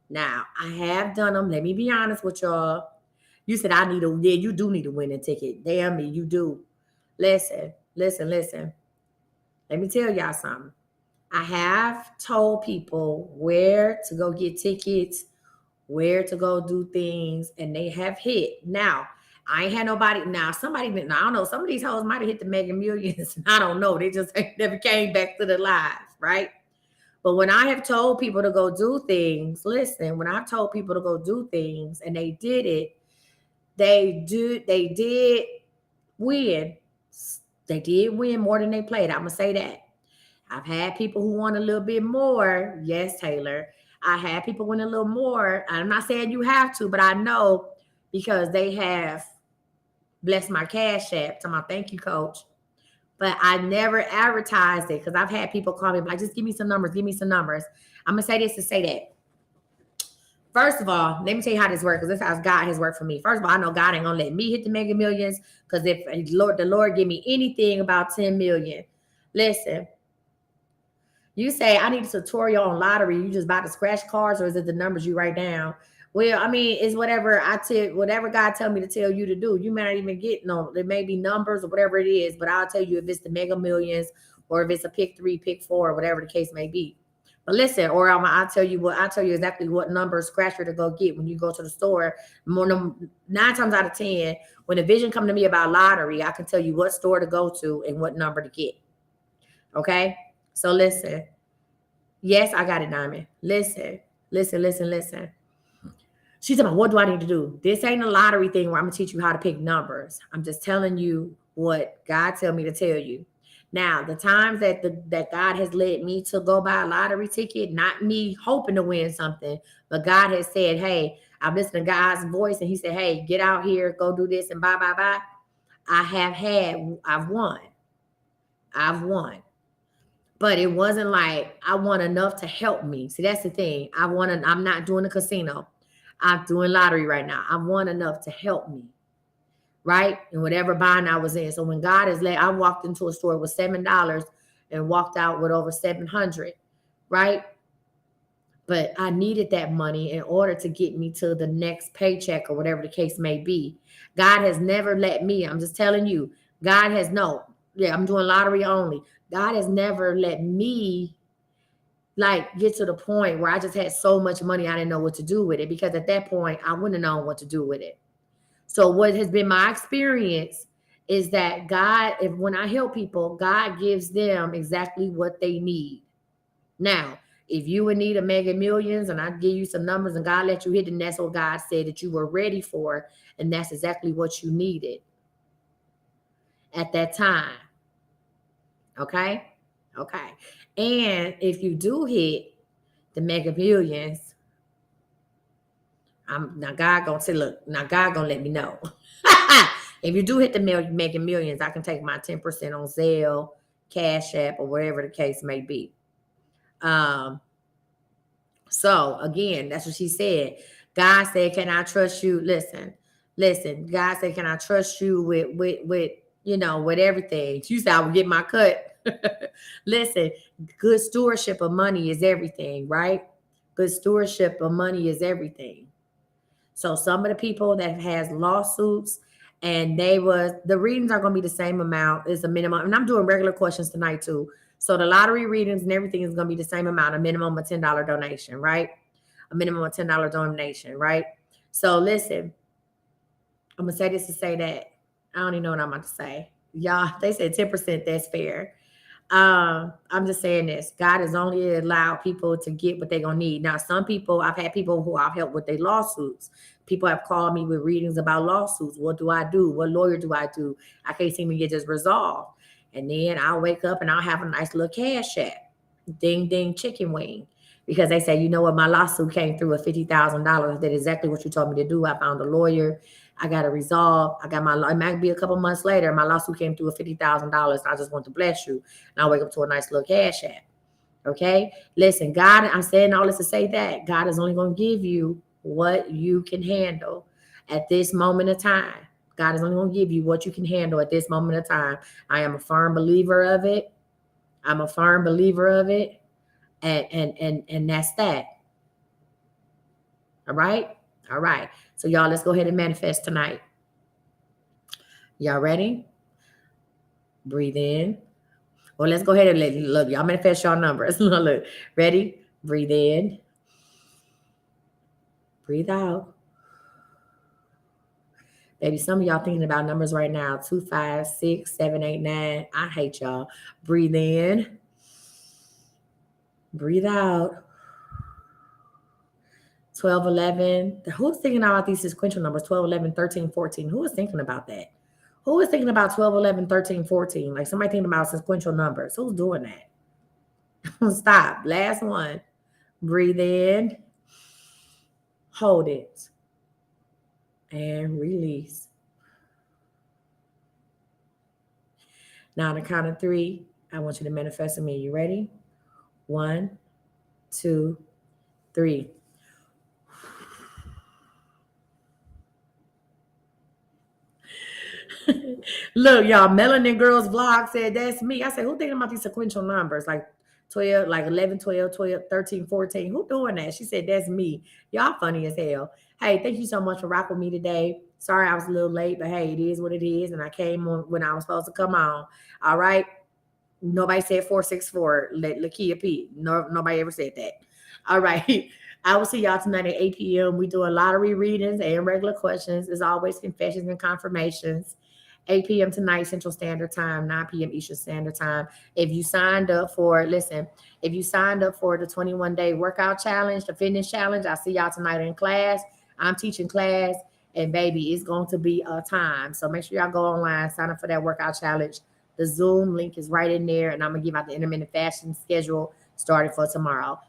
Now, I have done them. Let me be honest with y'all. You said you do need a winning ticket. Damn me, you do. Listen. Let me tell y'all something. I have told people where to go get tickets, where to go do things, and they have hit. Now, I ain't had nobody. Now, I don't know, some of these hoes might have hit the Mega Millions. I don't know. They just never came back to the live, right? But when I have told people to go do things, listen, when I've told people to go do things and they did it, they did win. They did win more than they played. I'm going to say that. I've had people who won a little bit more. Yes, Taylor. I had people win a little more. I'm not saying you have to, but I know because they have blessed my cash app. To my thank you, coach. But I never advertised it because I've had people call me like, just give me some numbers. Give me some numbers. I'm going to say this to say that. First of all, let me tell you how this works, because this is how God has worked for me. First of all, I know God ain't going to let me hit the Mega Millions, because if the Lord give me anything about 10 million, listen, you say, I need a tutorial on lottery. You just buy the scratch cards, or is it the numbers you write down? Well, I mean, it's whatever whatever God tell me to tell you to do. You may not even get there may be numbers or whatever it is, but I'll tell you if it's the Mega Millions or if it's a pick 3, pick 4, or whatever the case may be. But listen, or I'll tell you exactly what number scratcher to go get when you go to the store. 9 times out of 10, when a vision come to me about lottery, I can tell you what store to go to and what number to get. Okay? So listen. Yes, I got it, Diamond. Listen. She's talking about, what do I need to do? This ain't a lottery thing where I'm going to teach you how to pick numbers. I'm just telling you what God tell me to tell you. Now, the times that God has led me to go buy a lottery ticket, not me hoping to win something, but God has said, hey, I've listened to God's voice, and he said, hey, get out here, go do this, and bye. I've won. But it wasn't like I won enough to help me. See, that's the thing. I'm not doing a casino. I'm doing lottery right now. I won enough to help me. Right? And whatever bind I was in. So when God is I walked into a store with $7 and walked out with over 700. Right? but I needed that money in order to get me to the next paycheck or whatever the case may be. God has never let me, I'm just telling you, God has no, yeah, I'm doing lottery only. God has never let me like get to the point where I just had so much money I didn't know what to do with it, because at that point I wouldn't have known what to do with it. So what has been my experience is that God, if when I help people, God gives them exactly what they need. Now, if you would need a mega millions and I give you some numbers and God let you hit, then that's what God said that you were ready for, and that's exactly what you needed at that time. Okay? Okay. And if you do hit the mega millions, I'm now God gonna say, look, now God gonna let me know. If you do hit the mega millions, I can take my 10% on Zelle, Cash App, or whatever the case may be. Um, So again, that's what she said. God said, "Can I trust you?" Listen. God said, "Can I trust you with with everything?" You said, "I will get my cut." Listen, good stewardship of money is everything, right? Good stewardship of money is everything. So some of the people that has lawsuits, and the readings are going to be the same amount as the minimum. And I'm doing regular questions tonight too. So the lottery readings and everything is going to be the same amount, a minimum of $10 donation, right? A minimum of $10 donation, right? So listen, I'm gonna say this to say that I don't even know what I'm about to say. Y'all, they said 10%. That's fair. I'm just saying this. God has only allowed people to get what they're gonna need. Now, some people, I've had people who I've helped with their lawsuits. People have called me with readings about lawsuits. What do I do? What lawyer do I do? I can't seem to get this resolved. And then I'll wake up and I'll have a nice little cash app. Ding ding chicken wing. Because they say, you know what, my lawsuit came through at $50,000. Did exactly what you told me to do. I found a lawyer. I got a resolve. I got it might be a couple months later. My lawsuit came through at $50,000. I just want to bless you. And I wake up to a nice little cash app. Okay. Listen, God, I'm saying all this to say that God is only going to give you what you can handle at this moment of time. God is only going to give you what you can handle at this moment of time. I am a firm believer of it. I'm a firm believer of it. And that's that. All right. All right. So y'all, let's go ahead and manifest tonight. Y'all ready? Breathe in. Well, let's go ahead and look. Y'all manifest your numbers. Look, ready? Breathe in. Breathe out. Baby, some of y'all thinking about numbers right now. 2, 5, 6, 7, 8, 9. I hate y'all. Breathe in. Breathe out. 12, 11. Who's thinking about these sequential numbers? 12, 11, 13, 14. Who is thinking about that? Who is thinking about 12, 11, 13, 14? Like somebody thinking about sequential numbers. Who's doing that? Stop. Last one. Breathe in. Hold it. And release. Now, on the count of 3, I want you to manifest in me. You ready? 1, 2, 3. Look, y'all, Melanin Girls vlog said that's me. I said, who thinking about these sequential numbers? Like 12, like 11, 12, 12, 13, 14. Who doing that? She said, that's me. Y'all funny as hell. Hey, thank you so much for rocking with me today. Sorry I was a little late, but hey, it is what it is. And I came on when I was supposed to come on. All right. Nobody said 464. Let Lakia P. No, nobody ever said that. All right. I will see y'all tonight at 8 p.m. We do a lottery readings and regular questions. As always, confessions and confirmations. 8 p.m. tonight, Central Standard Time, 9 p.m. Eastern Standard Time. If you signed up for the 21-day workout challenge, the fitness challenge, I'll see y'all tonight in class. I'm teaching class, and baby, it's going to be a time. So make sure y'all go online, sign up for that workout challenge. The Zoom link is right in there, and I'm going to give out the intermittent fasting schedule starting for tomorrow.